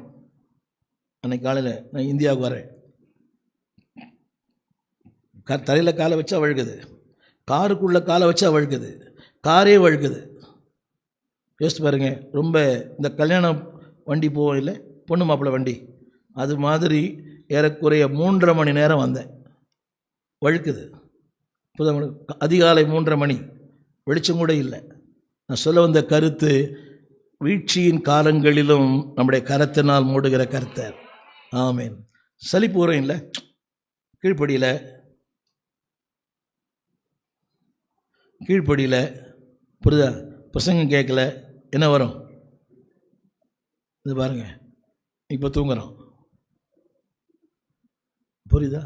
அன்னைக்கு காலையில் நான் இந்தியாவுக்கு வரேன். தலையில் காலை வச்சா வழுக்குது, காருக்குள்ளே காலை வச்சா வழுக்குது, காரே வழுக்குது. யோசித்து பாருங்க. ரொம்ப இந்த கல்யாண வண்டி போவோம் இல்லை, பொண்ணு மாப்பிள்ளை வண்டி, அது மாதிரி ஏறக்குறைய 3.5 மணி நேரம் வந்தேன். வழுக்குது. அதிகாலை 3:30 மணி, வெளிச்சம் கூட இல்லை. நான் சொல்ல வந்த கருத்து, வீழ்ச்சியின் காலங்களிலும் நம்முடைய கரத்தினால் மூடுகிற கர்த்தர். ஆமீன். சலிப்பு வரும் இல்லை? கீழ்ப்படியில் புரியுதா? பிரசங்கம் கேட்கல, என்ன வரும்? இது பாருங்க, இப்போ தூங்குறோம். புரியுதா?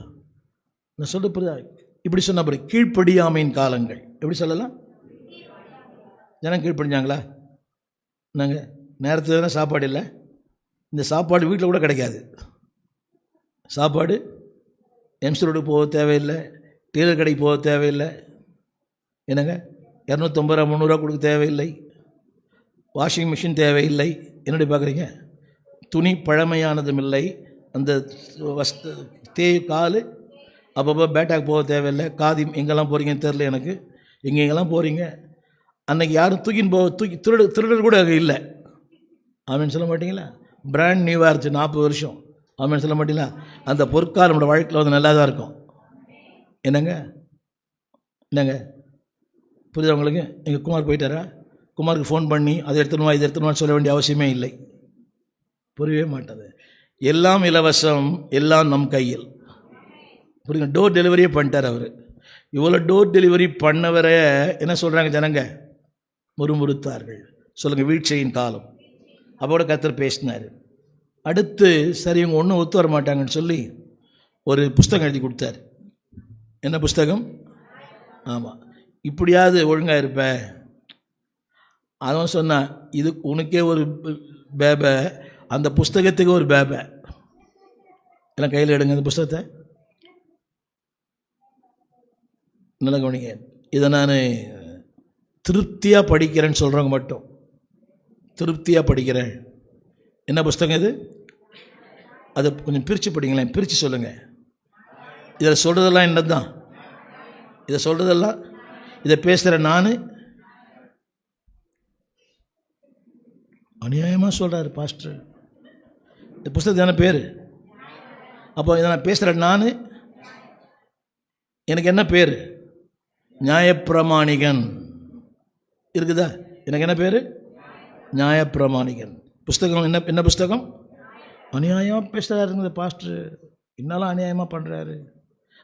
நான் சொல்ல புரியுதா? இப்படி சொன்ன பிறகு கீழ்ப்படியாமையின் காலங்கள் எப்படி சொல்லலாம்? ஜனம் கீழ்ப்படிஞ்சாங்களா? நாங்கள் நேரத்தில் தானே சாப்பாடு இல்லை. இந்த சாப்பாடு வீட்டில் கூட கிடைக்காது. சாப்பாடு எம்சி ரோடுக்கு போக தேவையில்லை, டெய்லர் கடைக்கு போக தேவையில்லை. என்னங்க 250 ரூபா 300 ரூபா கொடுக்க தேவையில்லை. வாஷிங் மிஷின் தேவையில்லை. என்னடி பார்க்குறீங்க? துணி பழமையானதும் இல்லை. அந்த கால் அப்பப்போ பேட்டாக்கு போக தேவையில்லை. காதி எங்கெல்லாம் போகிறீங்கன்னு தெரில எனக்கு. எங்கெங்கெல்லாம் போகிறீங்க. அன்றைக்கி யாரும் தூக்கி திருடர் கூட அங்கே இல்லை. ஆமேன்னு சொல்ல மாட்டிங்களா? பிராண்ட் நியூவாக இருந்துச்சு 40 வருஷம். ஆமேன்னு சொல்ல மாட்டிங்களா? அந்த பொற்காலம் நம்மளோட வாழ்க்கையில் வந்து நல்லா தான் இருக்கும். என்னங்க புரியுதா உங்களுக்கு? எங்கள் குமார் போயிட்டாரா? குமாருக்கு ஃபோன் பண்ணி அதை எடுத்துணுமா இது எடுத்துணுமான்னு சொல்ல வேண்டிய அவசியமே இல்லை. புரியவே மாட்டாது. எல்லாம் இலவசம், எல்லாம் நம் கையில். புரியுங்க? டோர் டெலிவரியே பண்ணிட்டார் அவர். இவ்வளோ டோர் டெலிவரி பண்ணவரை என்ன சொல்கிறாங்க ஜனங்க? முறுமுறுத்தார்கள். சொல்லுங்கள், வீழ்ச்சியின் காலம். அப்போட கர்த்தர் பேசினார். அடுத்து சரி இவங்க ஒன்றும் ஒத்து வர மாட்டாங்கன்னு சொல்லி ஒரு புஸ்தகம் எழுதி கொடுத்தார். என்ன புஸ்தகம்? ஆமாம், இப்படியாவது ஒழுங்காக இருப்ப. அவன் சொன்னான், இது உனக்கே ஒரு பேபை, அந்த புஸ்தகத்துக்கு ஒரு பேபை. எல்லாம் கையில் எடுங்க அந்த புஸ்தகத்தை. நல்லா கவனிங்க. இதை நான் திருப்தியாக படிக்கிறேன்னு சொல்கிறவங்க மட்டும் திருப்தியாக படிக்கிறேன். என்ன புஸ்தகம் இது? அதை கொஞ்சம் பிரித்து படிங்களேன். பிரித்து சொல்லுங்கள். இதில் சொல்கிறதெல்லாம் என்ன தான்? இதை சொல்கிறதெல்லாம், இதை பேசுகிற நான் அநியாயமாக சொல்கிறாரு பாஸ்டர். இந்த புஸ்தகத்துக்கு என்ன பேர்? அப்போ இதை நான் பேசுகிற நான் எனக்கு என்ன பேர்? நியாயப்பிரமாணிகன் இருக்குதா? எனக்கு என்ன பேர்? நியாயப்பிரமாணிகன். புஸ்தகம் என்ன புஸ்தகம்? அநியாயமாக பேசுகிறாருங்க பாஸ்டர். என்னாலும் அநியாயமாக பண்ணுறாரு.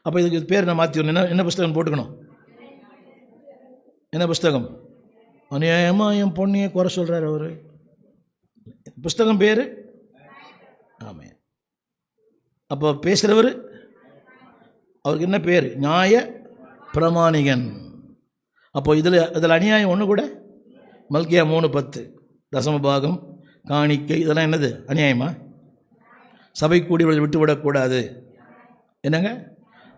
அப்போ இதுக்கு பேர் நான் மாற்றி என்ன புஸ்தகம் போட்டுக்கணும்? என்ன புஸ்தகம்? அநியாயமாக என் பொண்ணையே குறை சொல்கிறார் அவர். புஸ்தகம் பேர்? ஆமாம். அப்போ பேசுகிறவர் அவருக்கு என்ன பேர்? நியாய பிரமாணிகன். அப்போ இதில் அநியாயம் ஒன்று கூட? மல்கியா 3:10 தசம பாகம், காணிக்கை, இதெல்லாம் என்னது? அநியாயமா? சபை கூடியவர்கள் விட்டுவிடக்கூடாது. என்னங்க?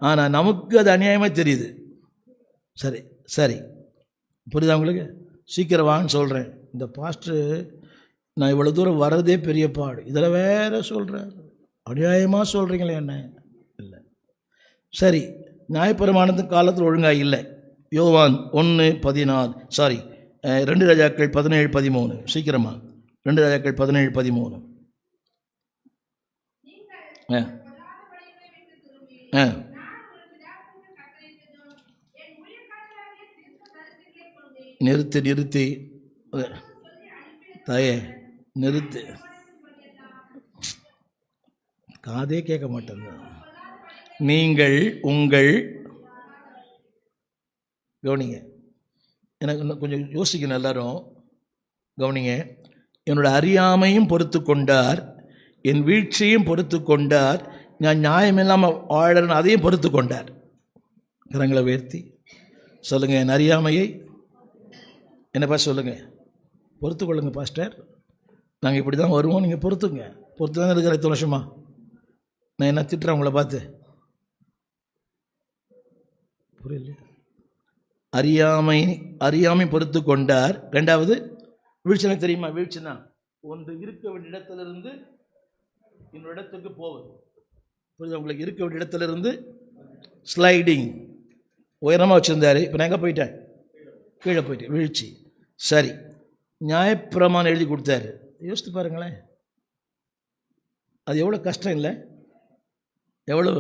ஆனால் நமக்கு அது அநியாயமாக தெரியுது. சரி சரி, புரியுதா உங்களுக்கு? சீக்கிரம் வான்னு சொல்கிறேன். இந்த பாஸ்டர் நான் இவ்வளோ தூரம் வர்றதே பெரிய பாடு, இதில் வேறு சொல்கிறேன். அநியாயமாக சொல்கிறீங்களே என்ன? இல்லை. சரி, நியாயப்பிரமாணத்து காலத்தில் ஒழுங்காக இல்லை. யோவான் 1:14 2 ராஜாக்கள் 17:13. சீக்கிரமா 2 ராஜாக்கள் 17:13. நிறுத்தி தாயே நிறுத்து. காதே கேட்க மாட்டேங்க. நீங்கள் உங்கள் கவனிங்க, எனக்கு இன்னும் கொஞ்சம் யோசிக்கணும் எல்லாரும். கவனிங்க, என்னோட அறியாமையும் பொறுத்து கொண்டார், என் வீழ்ச்சியும் பொறுத்து கொண்டார், நான் நியாயம் இல்லாமல் வாழறேன்னு அதையும் பொறுத்து கொண்டார். கரங்களை உயர்த்தி சொல்லுங்கள், என் அறியாமையை என்னப்பா சொல்லுங்கள், பொறுத்து கொள்ளுங்க பாஸ்டர். நாங்கள் இப்படி தான் வருவோம், நீங்கள் பொறுத்துங்க. பொறுத்து தான் இருக்கிற 8 வருஷமா நான் என்ன திட்டுறேன் உங்களை பார்த்து? புரியல. அறியாமை பொறுத்து கொண்டார். 2வது வீழ்ச்சினா தெரியுமா? வீழ்ச்சினா ஒன்று இருக்க வேண்டிய இடத்திலிருந்து இன்னொரு இடத்துக்கு போவது. புரியுது உங்களுக்கு? இருக்க வேண்டிய இடத்துலேருந்து ஸ்லைடிங். உயரமாக வச்சுருந்தாரு, இப்போ நான் எங்கே போயிட்டேன்? கீழே போயிட்டேன். வீழ்ச்சி. சரி, நியாயப்பிரமாணம் எழுதி கொடுத்தாரு. யோசித்து பாருங்களேன், அது எவ்வளோ கஷ்டம் இல்லை? எவ்வளோ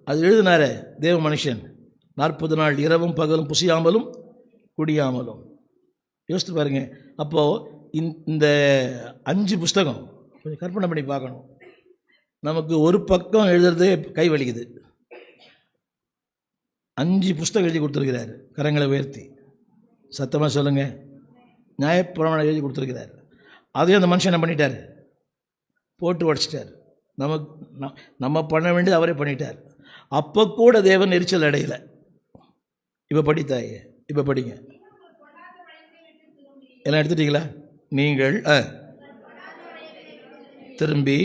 அது எழுதினார தேவ மனுஷன். 40 நாள் இரவும் பகலும் புசியாமலும் குடியாமலும். யோசித்து பாருங்க. அப்போது இந்த 5 புஸ்தகம் கொஞ்சம் கற்பனை பண்ணி பார்க்கணும். நமக்கு ஒரு பக்கம் எழுதுறதே கை வலிக்குது. 5 புஸ்தகம் எழுதி கொடுத்துருக்கிறாரு. கரங்களை உயர்த்தி சத்தமாக சொல்லுங்கள். நியாயப்பிரமாணம் எழுதி கொடுத்துருக்கிறார். அதையும் அந்த மனுஷன் என்ன பண்ணிட்டார்? போட்டு உடச்சிட்டார். நம்ம பண்ண வேண்டியது அவரே பண்ணிட்டார். அப்போ கூட தேவன் எரிச்சல் அடையலை. இப்போ படித்தாயே, இப்போ படிங்க. எல்லாம் எடுத்துட்டீங்களா? நீங்கள் திரும்பி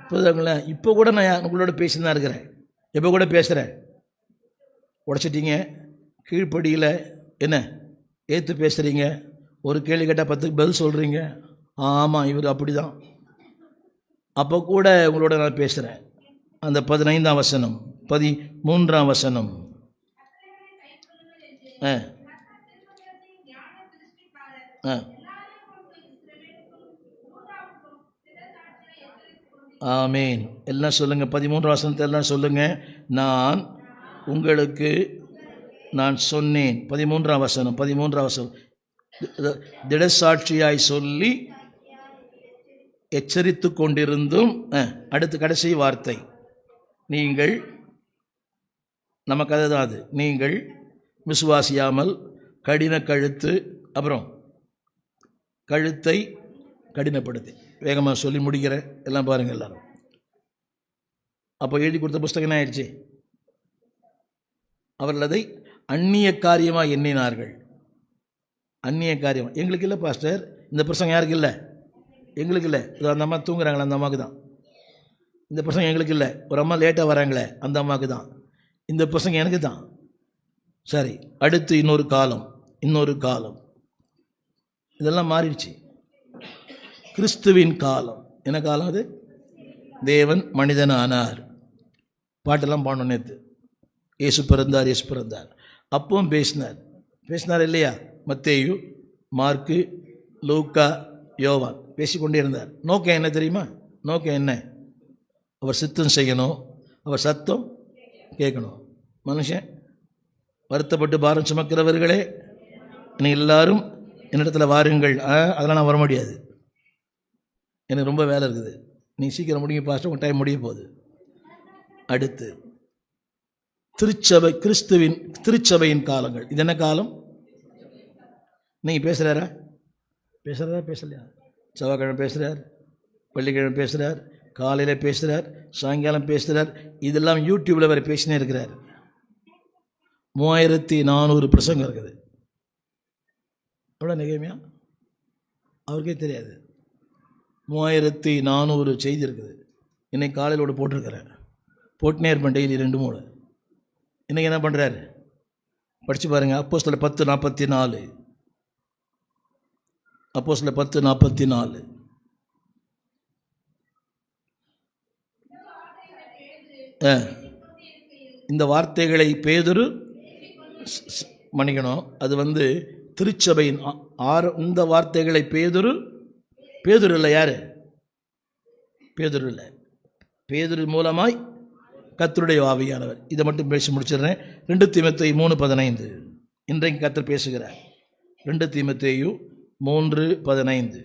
புரியுதுங்களேன்? இப்போ கூட நான் உங்களோட பேசி தான் இருக்கிறேன், எப்போ கூட பேசுகிறேன். உடச்சிட்டீங்க, கீழ்ப்படியில் என்ன ஏற்று பேசுகிறீங்க, ஒரு கேள்வி கேட்டால் 10க்கு பதில் சொல்கிறீங்க. ஆமாம், இவர் அப்படி தான். அப்போ கூட உங்களோட நான் பேசுகிறேன். அந்த 15ஆம் வசனம், 13ஆம் வசனம். ஆமீன். எல்லாம் சொல்லுங்கள், 13 வசனத்தை எல்லாம் சொல்லுங்கள். நான் உங்களுக்கு நான் சொன்னேன். 13ஆம் வசனம், 13ஆம் வசனம். திடசாட்சியாய் சொல்லி எச்சரித்து கொண்டிருந்தும், அடுத்து கடைசி வார்த்தை, நீங்கள், நமக்கு அதுதான் அது, நீங்கள் விசுவாசியாமல் கடின கழுத்து, அப்புறம் கழுத்தை கடினப்படுத்தி, வேகமாக சொல்லி முடிக்கிறேன், எல்லாம் பாருங்கள் எல்லாரும். அப்போ எழுதி கொடுத்த புஸ்தகம் என்ன ஆயிடுச்சு? அவர்கள் அதை அந்நிய காரியமாக எண்ணினார்கள். அந்நிய காரியம் எங்களுக்கு இல்லை பாஸ்டர். இந்த பிரசங்கம் யாருக்கு இல்லை? எங்களுக்கு இல்லை. இது அந்த அம்மா தூங்குறாங்களே, அந்த அம்மாவுக்கு தான். இந்த பிரசங்கம் எங்களுக்கு இல்லை. ஒரு அம்மா லேட்டாக வராங்களே, அந்த அம்மாவுக்கு தான். இந்த பிரசங்கம் எனக்கு தான். சரி, அடுத்து இன்னொரு காலம், இன்னொரு காலம். இதெல்லாம் மாறிடுச்சு. கிறிஸ்துவின் காலம். என்ன காலம் அது? தேவன் மனிதன் ஆனார். பாட்டெல்லாம் பாடணும். நேற்று இயேசு பிறந்தார், இயேசு பிறந்தார். அப்பவும் பேசினார் இல்லையா? மத்தேயு, மார்க்கு, லூக்கா, யோவான் பேசிக்கொண்டே இருந்தார். நோக்கம் என்ன தெரியுமா? நோக்கம் என்ன? அவர் சித்தம் செய்யணும், அவர் சத்தம் கேட்கணும். மனுஷன் வருத்தப்பட்டு பாரம் சுமக்கிறவர்களே, நீ எல்லாரும் என்னிடத்துல வாருங்கள். அதெல்லாம் நான் வர முடியாது, எனக்கு ரொம்ப வேலை இருக்குது. நீ சீக்கிரம் முடிங்க பாஸ்டர், உங்கள் டைம் முடிய போகுது. அடுத்து திருச்சபை, கிறிஸ்துவின் திருச்சபையின் காலங்கள். இது என்ன காலம்? நீங்கள் பேசுகிறாரா? பேசலையா? செவ்வாய்க்கிழமை பேசுகிறார், வெள்ளிக்கிழமை பேசுகிறார், காலையில் பேசுகிறார், சாயங்காலம் பேசுகிறார். இதெல்லாம் யூடியூப்பில் வேறு பேசினே இருக்கிறார். 3400 பிரசங்கம் இருக்குது. எவ்வளோ நிகழ்மையா அவருக்கே தெரியாது. 3400 செய்தி இருக்குது. இன்னைக்கு காலையிலோடு போட்டிருக்கிறேன், போட்டுனே இருப்பேன் டெய்லி 2-3. இன்றைக்கி என்ன பண்ணுறாரு படித்து பாருங்கள். அப்போஸ்தலர் 10:44, அப்போஸ்தலர் 10:44. இந்த வார்த்தைகளை பேதுரு மன்னிக்கணும், அது திருச்சபையின் இந்த வார்த்தைகளை பேதுரு இல்லை. யார்? பேதுரு இல்லை, பேதுரு மூலமாய் கர்த்தருடைய ஆவியானவர். இதை மட்டும் பேசி முடிச்சிடுறேன். 2 தீமோத்தேயு 3:15 இன்றைக்கு கர்த்தர் பேசுகிறார். 2 தீமோத்தேயு 3:15.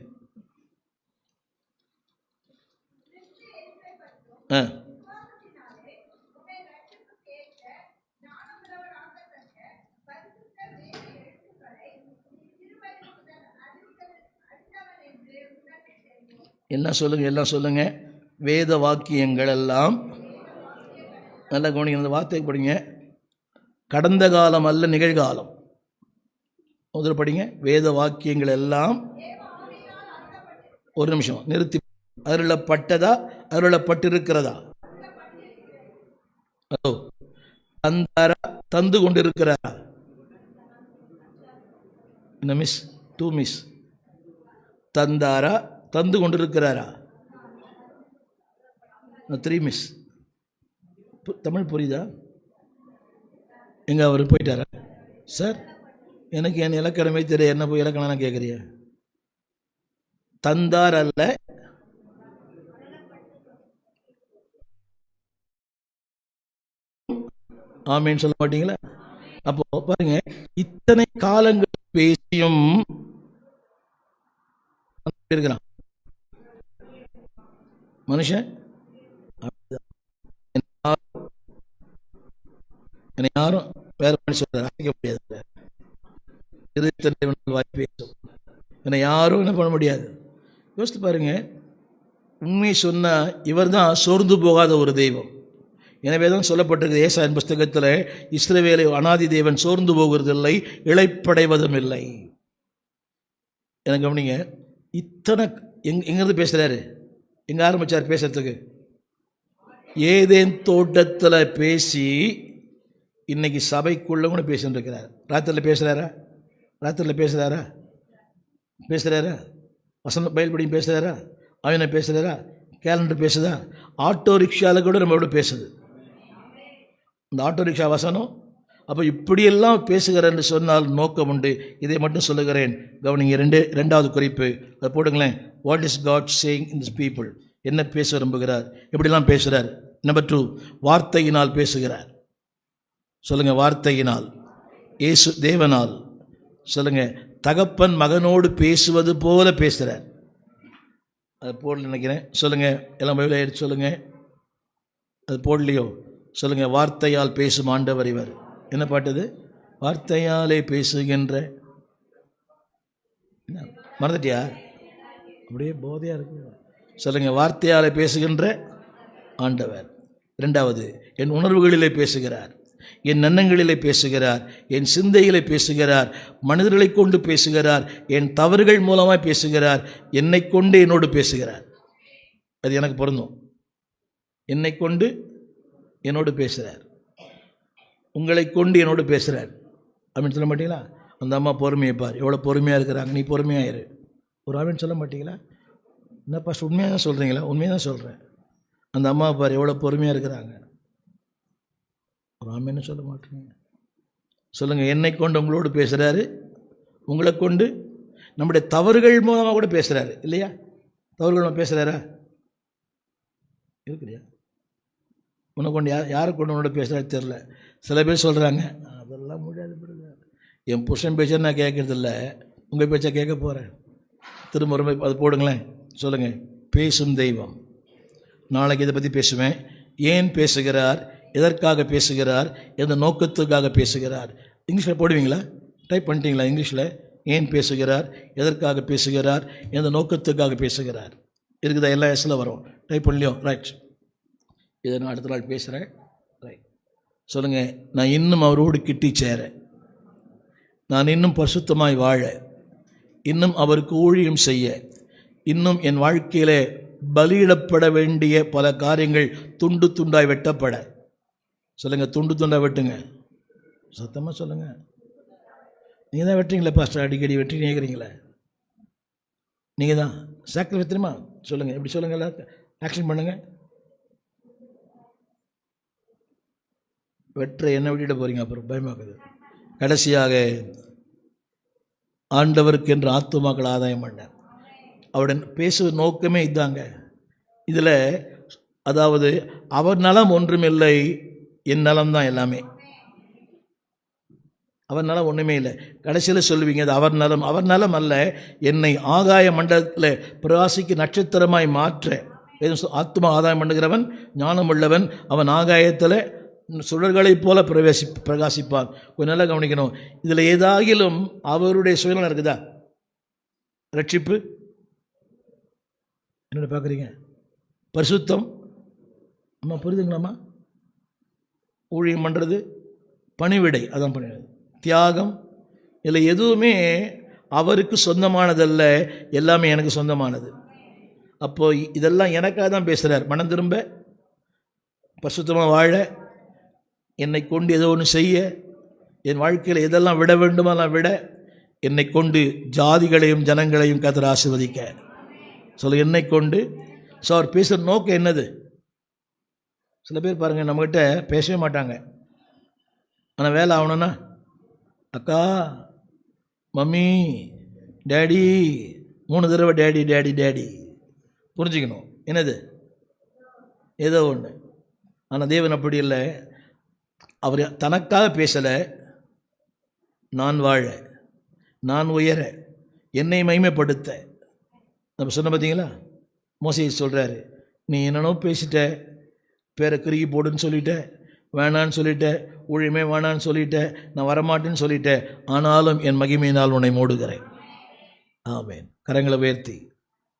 எல்லாம் சொல்லுங்க. வேத வாக்கியங்கள் எல்லாம், நல்லா கவனிங்க, அந்த வார்த்தை படிங்க. கடந்த காலம் அல்ல, நிகழ்காலம். முதல்ல படிங்க. வேத வாக்கியங்கள் எல்லாம், ஒரு நிமிஷம் நிறுத்தி, அருளப்பட்டதா அருளப்பட்டிருக்கிறதா? தந்தாரா தந்து கொண்டிருக்கிறாரா? என்ன மிஸ்? 2 மிஸ். தந்தாரா தந்து கொண்டிருக்கிறாரா? 3 மிஸ். தமிழ் புரியுதா? எங்கே அவர் போயிட்டாரா? சார், எனக்கு என் இலக்கணமே தெரியும், என்ன போய் இலக்கணம் கேட்குறிய? தந்தார் அல்ல, ஆமேன்னு சொல்ல மாட்டீங்களா? அப்போ பாருங்க, இத்தனை காலங்கள் பேசியும் இருக்கிறான் மனுஷன். என்னை யாரும் வேற மனுஷன் அழைக்க முடியாது. வாய்ப்பு என்னை யாரும் என்ன பண்ண முடியாது. யோசித்து பாருங்க. உண்மையை சொன்னால் இவர் தான் சோர்ந்து போகாத ஒரு தெய்வம். எனவே தான் சொல்லப்பட்டிருக்கு ஏசாயா புஸ்தகத்தில், இஸ்ரவேலை அநாதி தேவன் சோர்ந்து போகிறதில்லை, இளைப்படைவதும் இல்லை. எனக்கு கவனிங்க, இத்தனை எங்கிருந்து பேசுகிறாரு? எங்கே ஆரம்பித்தார் பேசுறதுக்கு? ஏதேன் தோட்டத்தில் பேசி இன்னைக்கு சபைக்குள்ள கூட பேசிட்டு இருக்கிறார். ராத்திரியில் பேசுகிறாரா? ராத்திரியில் பேசுகிறாரா? வசந்த பயில்படி பேசுகிறாரா? அவனை பேசுகிறாரா? கேலண்டர் பேசுதா? ஆட்டோ ரிக்ஷாவில் கூட நம்மளோட பேசுது இந்த ஆட்டோ ரிக்ஷா வசனம். அப்போ இப்படியெல்லாம் பேசுகிறேன்னு சொன்னால் நோக்கம் உண்டு. இதை மட்டும் சொல்லுகிறேன், கவனிங்க. ரெண்டாவது குறிப்பு அதை போடுங்களேன். What is God saying in this people? என்ன பேச விரும்புகிறார்? எப்படிலாம் பேசுகிறார்? நம்பர் 2, வார்த்தையினால் பேசுகிறார். சொல்லுங்கள், வார்த்தையினால். இயேசு தேவனால். சொல்லுங்கள், தகப்பன் மகனோடு பேசுவது போல பேசுகிறார். அது போடல நினைக்கிறேன். சொல்லுங்கள், எல்லாம் பைபிள் எடுத்து சொல்லுங்கள். அது போடலையோ? சொல்லுங்கள், வார்த்தையால் பேசும் ஆண்டவர் இவர். என்ன பாட்டுது? வார்த்தையாலே பேசுகின்ற. மறந்துட்டியா? அப்படியே போதையாக இருக்கு. சொல்லுங்கள், வார்த்தையாலே பேசுகின்ற ஆண்டவர். 2வது, என் உணர்வுகளிலே பேசுகிறார், என் எண்ணங்களிலே பேசுகிறார், என் சிந்தையிலே பேசுகிறார், மனிதர்களை கொண்டு பேசுகிறார், என் தவறுகள் மூலமாக பேசுகிறார், என்னை கொண்டு என்னோடு பேசுகிறார். அது எனக்கு பொருந்தும். என்னை கொண்டு என்னோடு பேசுகிறார், உங்களை கொண்டு என்னோடு பேசுகிறார் அப்படின்னு சொல்ல மாட்டீங்களா? அந்த அம்மா பொறுமையை பார், எவ்வளோ பொறுமையாக இருக்கிறாங்க, நீ பொறுமையாயிரு. ஒரு ஆமின்னு சொல்ல மாட்டீங்களா? என்னப்பா உண்மையாக தான் சொல்கிறீங்களா? உண்மையாக தான் சொல்கிறேன். அந்த அம்மாவை பார், எவ்வளோ பொறுமையாக இருக்கிறாங்க. ஒரு ஆமின்னு சொல்ல மாட்டீங்க. சொல்லுங்கள், என்னை கொண்டு உங்களோடு பேசுகிறாரு, உங்களை கொண்டு நம்முடைய தவறுகள் மூலமாக கூட பேசுகிறாரு. இல்லையா? தவறுகள் பேசுகிறாரா? இருக்கிறியா? உன்னை கொண்டு யாரை கொண்டு உன்னோட பேசுகிறாரு தெரில. சில பேர் சொல்கிறாங்க, அதெல்லாம் முடியாது பிறகு, என் புருஷன் பேச்சை நான் கேட்குறதில்ல, உங்கள் பேச்சை கேட்க போகிறேன். திரும்ப ஒரு அது போடுங்களேன். சொல்லுங்கள், பேசும் தெய்வம். நாளைக்கு இதை பற்றி பேசுவேன். ஏன் பேசுகிறார், எதற்காக பேசுகிறார், எந்த நோக்கத்துக்காக பேசுகிறார். இங்கிலீஷில் போடுவீங்களா? டைப் பண்ணிட்டீங்களா இங்கிலீஷில்? ஏன் பேசுகிறார், எதற்காக பேசுகிறார், எந்த நோக்கத்துக்காக பேசுகிறார் இருக்குதா? எல்லா எஸ்ஸில் வரும். டைப் பண்ணலையோ? ரைட். இதை நான் அடுத்த நாள் பேசுகிறேன். ரைட். சொல்லுங்கள், நான் இன்னும் அவரோடு கிட்டி சேர, நான் இன்னும் பரிசுத்தமாய் வாழ, இன்னும் அவருக்கு ஊழியம் செய்ய, இன்னும் என் வாழ்க்கையில் பலியிடப்பட வேண்டிய பல காரியங்கள் துண்டு துண்டாய் வெட்டப்பட. சொல்லுங்கள், துண்டு துண்டாக வெட்டுங்க. சத்தமாக சொல்லுங்கள். நீங்கள் தான் வெட்டுறீங்களே பாஸ்டர், அடிக்கடி வெட்டி கேட்குறீங்களே. நீங்கள் தான் சாக்ரிஃபைஸ் தெரியுமா? சொல்லுங்கள், எப்படி சொல்லுங்கள், எல்லாருக்கும் ஆக்ஷன் பண்ணுங்கள். வெற்ற என்ன விட்டுட்டு போகிறீங்க, அப்புறம் பயமாக்குது. கடைசியாக ஆண்டவருக்கு என்று ஆத்துமாக்கள் ஆதாயம் பண்ண அவருடன் பேசுவ நோக்கமே இதாங்க. இதில் அதாவது அவர் நலம் ஒன்றுமில்லை, என் நலம்தான் எல்லாமே. அவர் நலம் ஒன்றுமே இல்லை. கடைசியில் சொல்லுவீங்க அது அவர் நலம். அவர் நலம் அல்ல, என்னை ஆகாய மண்டலத்தில் பிரகாசிக்கு நட்சத்திரமாய் மாற்ற. ஆத்மா ஆதாயம் பண்ணுகிறவன் ஞானம் உள்ளவன், அவன் ஆகாயத்தில் சுடர்களைப் போல பிரகாசிப்பான். கொஞ்சம் நல்லா கவனிக்கணும். இதில் ஏதாகிலும் அவருடைய சுயநலம் இருக்குதா? ரட்சிப்பு என்ன பார்க்குறீங்க? பரிசுத்தம் அம்மா புரியுதுங்களாம்மா? ஊழியம் பண்ணுறது, பணிவிடை, அதான் பணிவிடை, தியாகம், இதில் எதுவுமே அவருக்கு சொந்தமானதல்ல, எல்லாமே எனக்கு சொந்தமானது. அப்போது இதெல்லாம் எனக்காக தான் பேசுகிறார். மனம் திரும்ப, பரிசுத்தமாக வாழ, என்னை கொண்டு ஏதோ ஒன்று செய்ய, என் வாழ்க்கையில் எதெல்லாம் விட வேண்டுமோ அதெல்லாம் விட, என்னை கொண்டு ஜாதிகளையும் ஜனங்களையும் கர்த்தர் ஆசீர்வதிக்க. சொல்ல என்னை கொண்டு. ஸோ அவர் பேசுகிற நோக்கம் என்னது? சில பேர் பாருங்கள், நம்மக்கிட்ட பேசவே மாட்டாங்க, ஆனால் வேலை ஆகணும்னா அக்கா, மம்மி, டேடி, 3 தடவை டேடி டேடி டேடி. புரிஞ்சுக்கணும் என்னது, ஏதோ ஒன்று. ஆனால் தேவன் அப்படி இல்லை. அவர் தனக்காக பேசலை, நான் வாழ, நான் உயர, என்னை மகிமைப்படுத்த. நம்ம சொன்ன பார்த்தீங்களா? மோசே சொல்கிறாரு, நீ என்னென்னோ பேசிட்ட, பேரை கிறுக்கி போடுன்னு சொல்லிட்ட, வேணான்னு சொல்லிட்ட, ஊழியமே வேணான்னு சொல்லிட்ட, நான் வரமாட்டேன்னு சொல்லிட்டேன், ஆனாலும் என் மகிமையினால் உன்னை மூடுகிறேன். ஆமேன். கரங்களை உயர்த்தி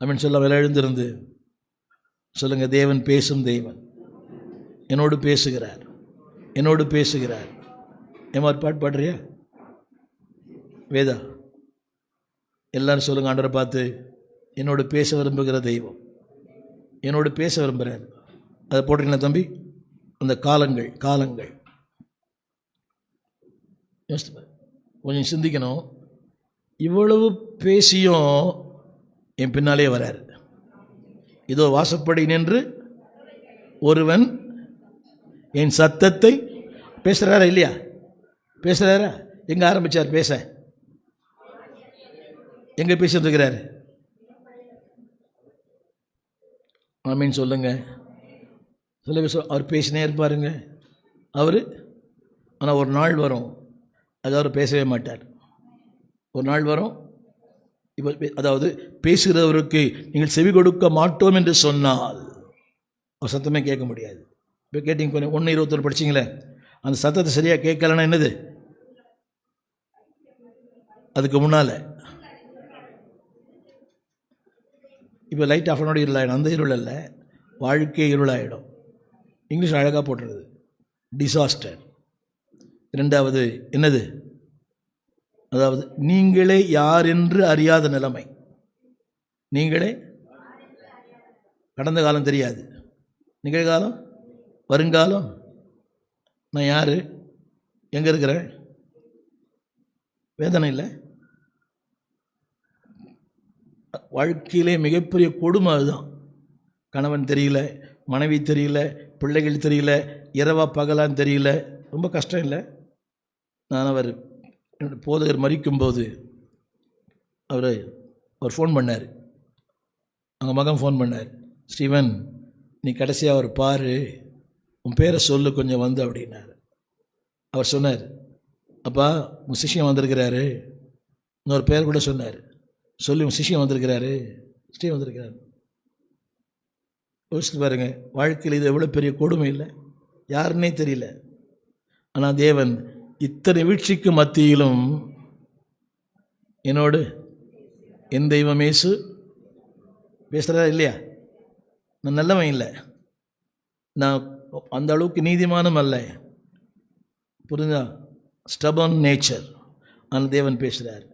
ஆமேன் சொல்ல எழுந்திருந்து சொல்லுங்கள், தேவன் பேசும் தெய்வன், என்னோடு பேசுகிறார், என்னோடு பேசுகிறார். ஏமாறு பாட்டு பாடுறியா? வேதா எல்லாரும் சொல்லுங்கள், ஆண்டவரை பார்த்து, என்னோடு பேச விரும்புகிற தெய்வம், என்னோடு பேச விரும்புகிறார். அதை போட்டிருக்கீங்களா தம்பி? அந்த காலங்கள் கொஞ்சம் சிந்திக்கணும். இவ்வளவு பேசியும் என் பின்னாலே வராரு. இதோ வாசப்படி நின்று ஒருவன் என் சத்தத்தை பேசுகிறாரா இல்லையா? பேசுகிறாரா? எங்கே ஆரம்பித்தார் பேச? எங்கே பேசிட்டு இருக்கிறாரு? ஆமீன் சொல்லுங்க. சில விஷயம் அவர் பேசினே இருப்பாருங்க அவர். ஆனால் ஒரு நாள் வரும் அது அவர் பேசவே மாட்டார். ஒரு நாள் வரும், இப்போ அதாவது பேசுகிறவருக்கு நீங்கள் செவி கொடுக்க மாட்டோம் என்று சொன்னால் அவர் சத்தமே கேட்க முடியாது. இப்போ கேட்டிங்க 1:21 படிச்சிங்களே, அந்த சத்தத்தை சரியாக கேட்கலன்னா என்னது? அதுக்கு முன்னால் இப்போ லைட் ஆஃப் பண்ணோட இருளாயிடும். அந்த இருள் அல்ல, வாழ்க்கை இருளாயிடும். இங்கிலீஷ் அழகாக போட்டுருது, டிசாஸ்டர். ரெண்டாவது என்னது? அதாவது நீங்களே யார் என்று அறியாத நிலைமை. நீங்களே கடந்த காலம் தெரியாது, நிகழ்காலம், வருங்காலம். நான் யார், எங்கே இருக்கிறேன்? வேதனை இல்லை. வாழ்க்கையிலே மிகப்பெரிய கொடுமை அதுதான். கணவன் தெரியல, மனைவி தெரியல, பிள்ளைகள் தெரியல, இரவா பகலான்னு தெரியல. ரொம்ப கஷ்டம் இல்லை? நான் அவர் போதகர் மரிக்கும்போது அவர் ஃபோன் பண்ணார். அவங்க மகன் ஃபோன் பண்ணார், ஸ்டீவன் நீ கடைசியாக அவர் பாரு, உன் பேரை சொல்லு கொஞ்சம் வந்து அப்படின்னார். அவர் சொன்னார், அப்பா உன் சிஷ்யன் வந்திருக்கிறாரு. இன்னொரு பேர் கூட சொன்னார், சொல்லி உன் சிஷ்யன் வந்திருக்கிறாரு, ஸ்டீவன் வந்திருக்கிறாரு. யோசித்து பாருங்க, வாழ்க்கையில் இது எவ்வளோ பெரிய கொடுமை இல்லை? யாருன்னே தெரியல. ஆனால் தேவன் இத்தனை வீழ்ச்சிக்கு மத்தியிலும் என்னோடு என் தெய்வம் இயேசு பேசுகிறதா இல்லையா? நான் நல்லவன் இல்லை, நான் அந்த அளவுக்கு நீதிமானம் அல்ல, புரிஞ்சா? Stubborn nature. ஆனால் தேவன் பேசுகிறார்.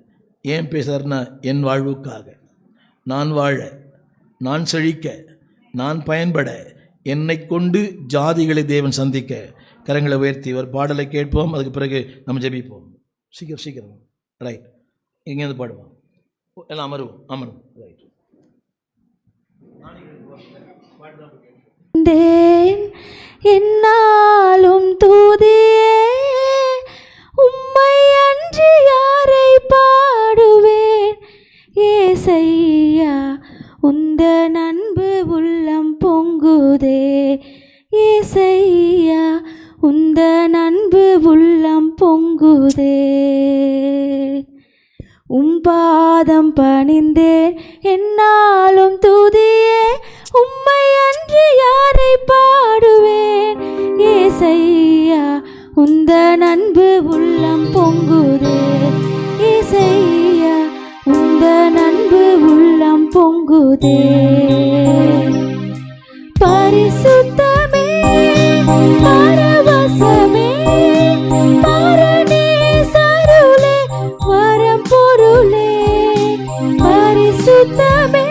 ஏன் பேசுகிறார்னா, என் வாழ்வுக்காக, நான் வாழ, நான் செழிக்க, நான் பயன்பட, என்னை கொண்டு ஜாதிகளை தேவன் சந்திக்க. கரங்களை உயர்த்தி ஒரு பாடலை கேட்போம், அதுக்கு பிறகு நம்ம ஜெபிப்போம். சீக்கிரம் ரைட். எங்கேருந்து பாடுவோம்? எல்லாம் அமருவோம். ரைட். என்னாலும் தூதியே உம்மை அன்றி யாரை பாடுவேன்? ஏசையா உந்தன் அன்பு உள்ளம் பொங்குதே. ஏசையா உந்தன் அன்பு உள்ளம் பொங்குதே. பாதம் பணிந்தேன் என்னாலும் துதியே. உம்மை அன்றி யாரை பாடுவேன்? ஏசையா உந்தன் அன்பு உள்ளம் பொங்குதே. ஏசையா உந்தன் அன்பு உள்ளம் பொங்குதே. பரிசுத்தமே பரவசமே பரநேசருளே வரம்பொருளே. பரிசுத்தமே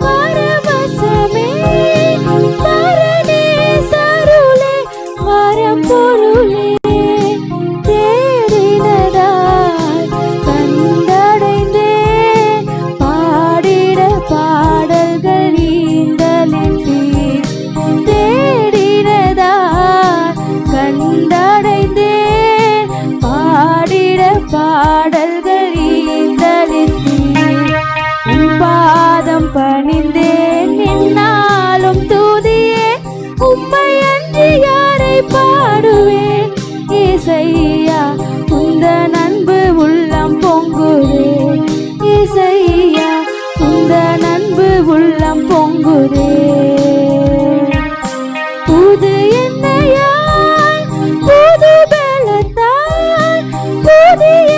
பரவசமே பரநேசருளே வரம்பொருளே. தேடினதால் கண்டடைந்தேன் பாடிட பாடல்கள் ஈந்தலின்றீர். தேடினதால் கண்டடைந்தேன் பாடிட பாடல்கள் ஈந்தலின்றீர். உன் பாதம் பணிந்தேன் என்னாலும் துதியே. உம்மை அன்றி யாரை பாடுவேன்? ஏசையா உந்தன் அன்பு உள்ளம் பொங்குதே. ஏசையா உந்தன் அன்பு உள்ளம் பொங்குதே. புது எண்ணெயால் புது பலத்தால் புதிய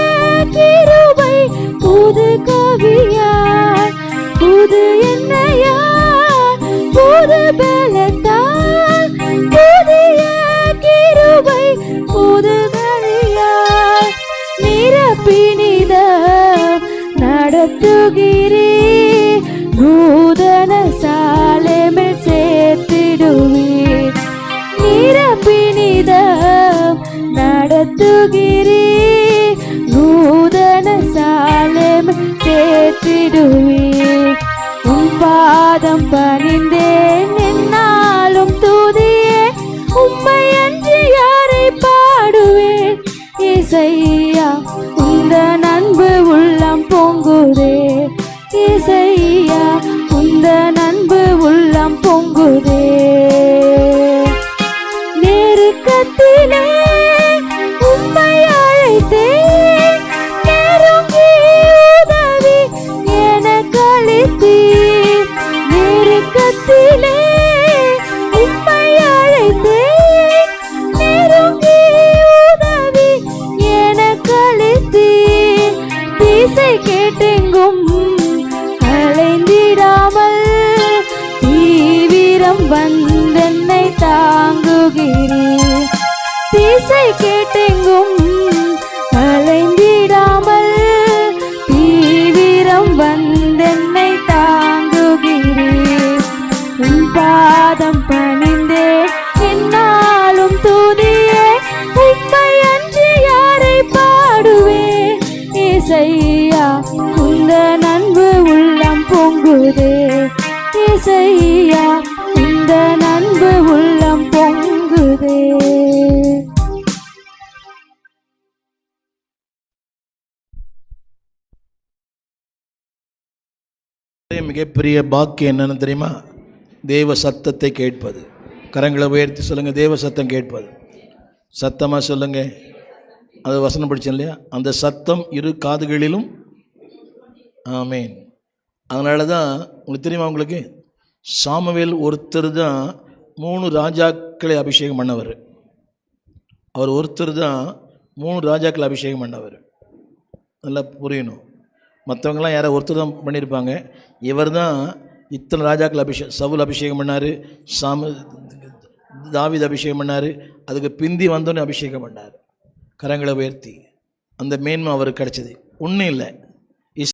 கிருபை புது கவியால். புது எண்ணெயால் புது பலத்தால் புதிய கிருபை புது கவியால். நிரப்பினிதம் நடத்துகிறீர். நூதன சாலைமில் சேர்த்திடுவீர். ஏற்றிடுவீர். உம் பாதம் பணிந்தேன் என்னாலும் துதியே, உம்மை அன்றி யாரை பாடுவேன். இசையா உந்த அன்பு உள்ளம் பொங்குதே, இசையா உந்த அன்பு உள்ளம் பொங்குதே. நெருக்கத்திலே உம்மை அழைத்தேன், நெருங்கி உதவி எனக்கு அளித்தீர். நெருக்கத்திலே உம்மை அழைத்தேன், நெருங்கி உதவி எனக்கு அளித்தீர். திசை கேட்டெங்கும் அலைந்திடாமல் தீவிரம் வந்தென்னை தாங்குகிறீர். திசை கேட்டெங்கும் அலைந்திடாமல் தீவிரம் வந்தென்னை தாங்குகிறீர். உன் பாதம் பணிந்தே என்னாலும் துதியே, உம்மை அன்றி யாரை பாடுவேன். இசையா உந்த அன்பு உள்ளம் பொங்குதே, இசையா உந்த அன்பு உள்ளம் பொங்குதே. மிகப்பெரிய பாக்கியம் என்னன்னு தெரியுமா? தேவ சத்தத்தை கேட்பது. கரங்களை உயர்த்தி சொல்லுங்கள், தேவ சத்தம் கேட்பது. சத்தமாக சொல்லுங்கள். அது வசனம் படித்தேன் இல்லையா? அந்த சத்தம் இரு காதுகளிலும். ஆமேன். அதனால தான் உங்களுக்கு தெரியுமா, உங்களுக்கு சாமுவேல் ஒருத்தர் தான் 3 ராஜாக்களை அபிஷேகம் பண்ணவர். அவர் ஒருத்தர் தான் 3 ராஜாக்களை அபிஷேகம் பண்ணவர். நல்லா புரியணும். மற்றவங்களாம் யாரோ ஒருத்தர் தான் பண்ணியிருப்பாங்க. இவர் தான் இத்தனை ராஜாக்கள் சவுல் அபிஷேகம் பண்ணார், தாவீது அபிஷேகம் பண்ணார், அதுக்கு பிந்தி வந்தோன்னே அபிஷேகம் பண்ணார். கரங்களை உயர்த்தி அந்த மேன்மை அவருக்கு கிடைச்சது. ஒன்றும் இல்லை,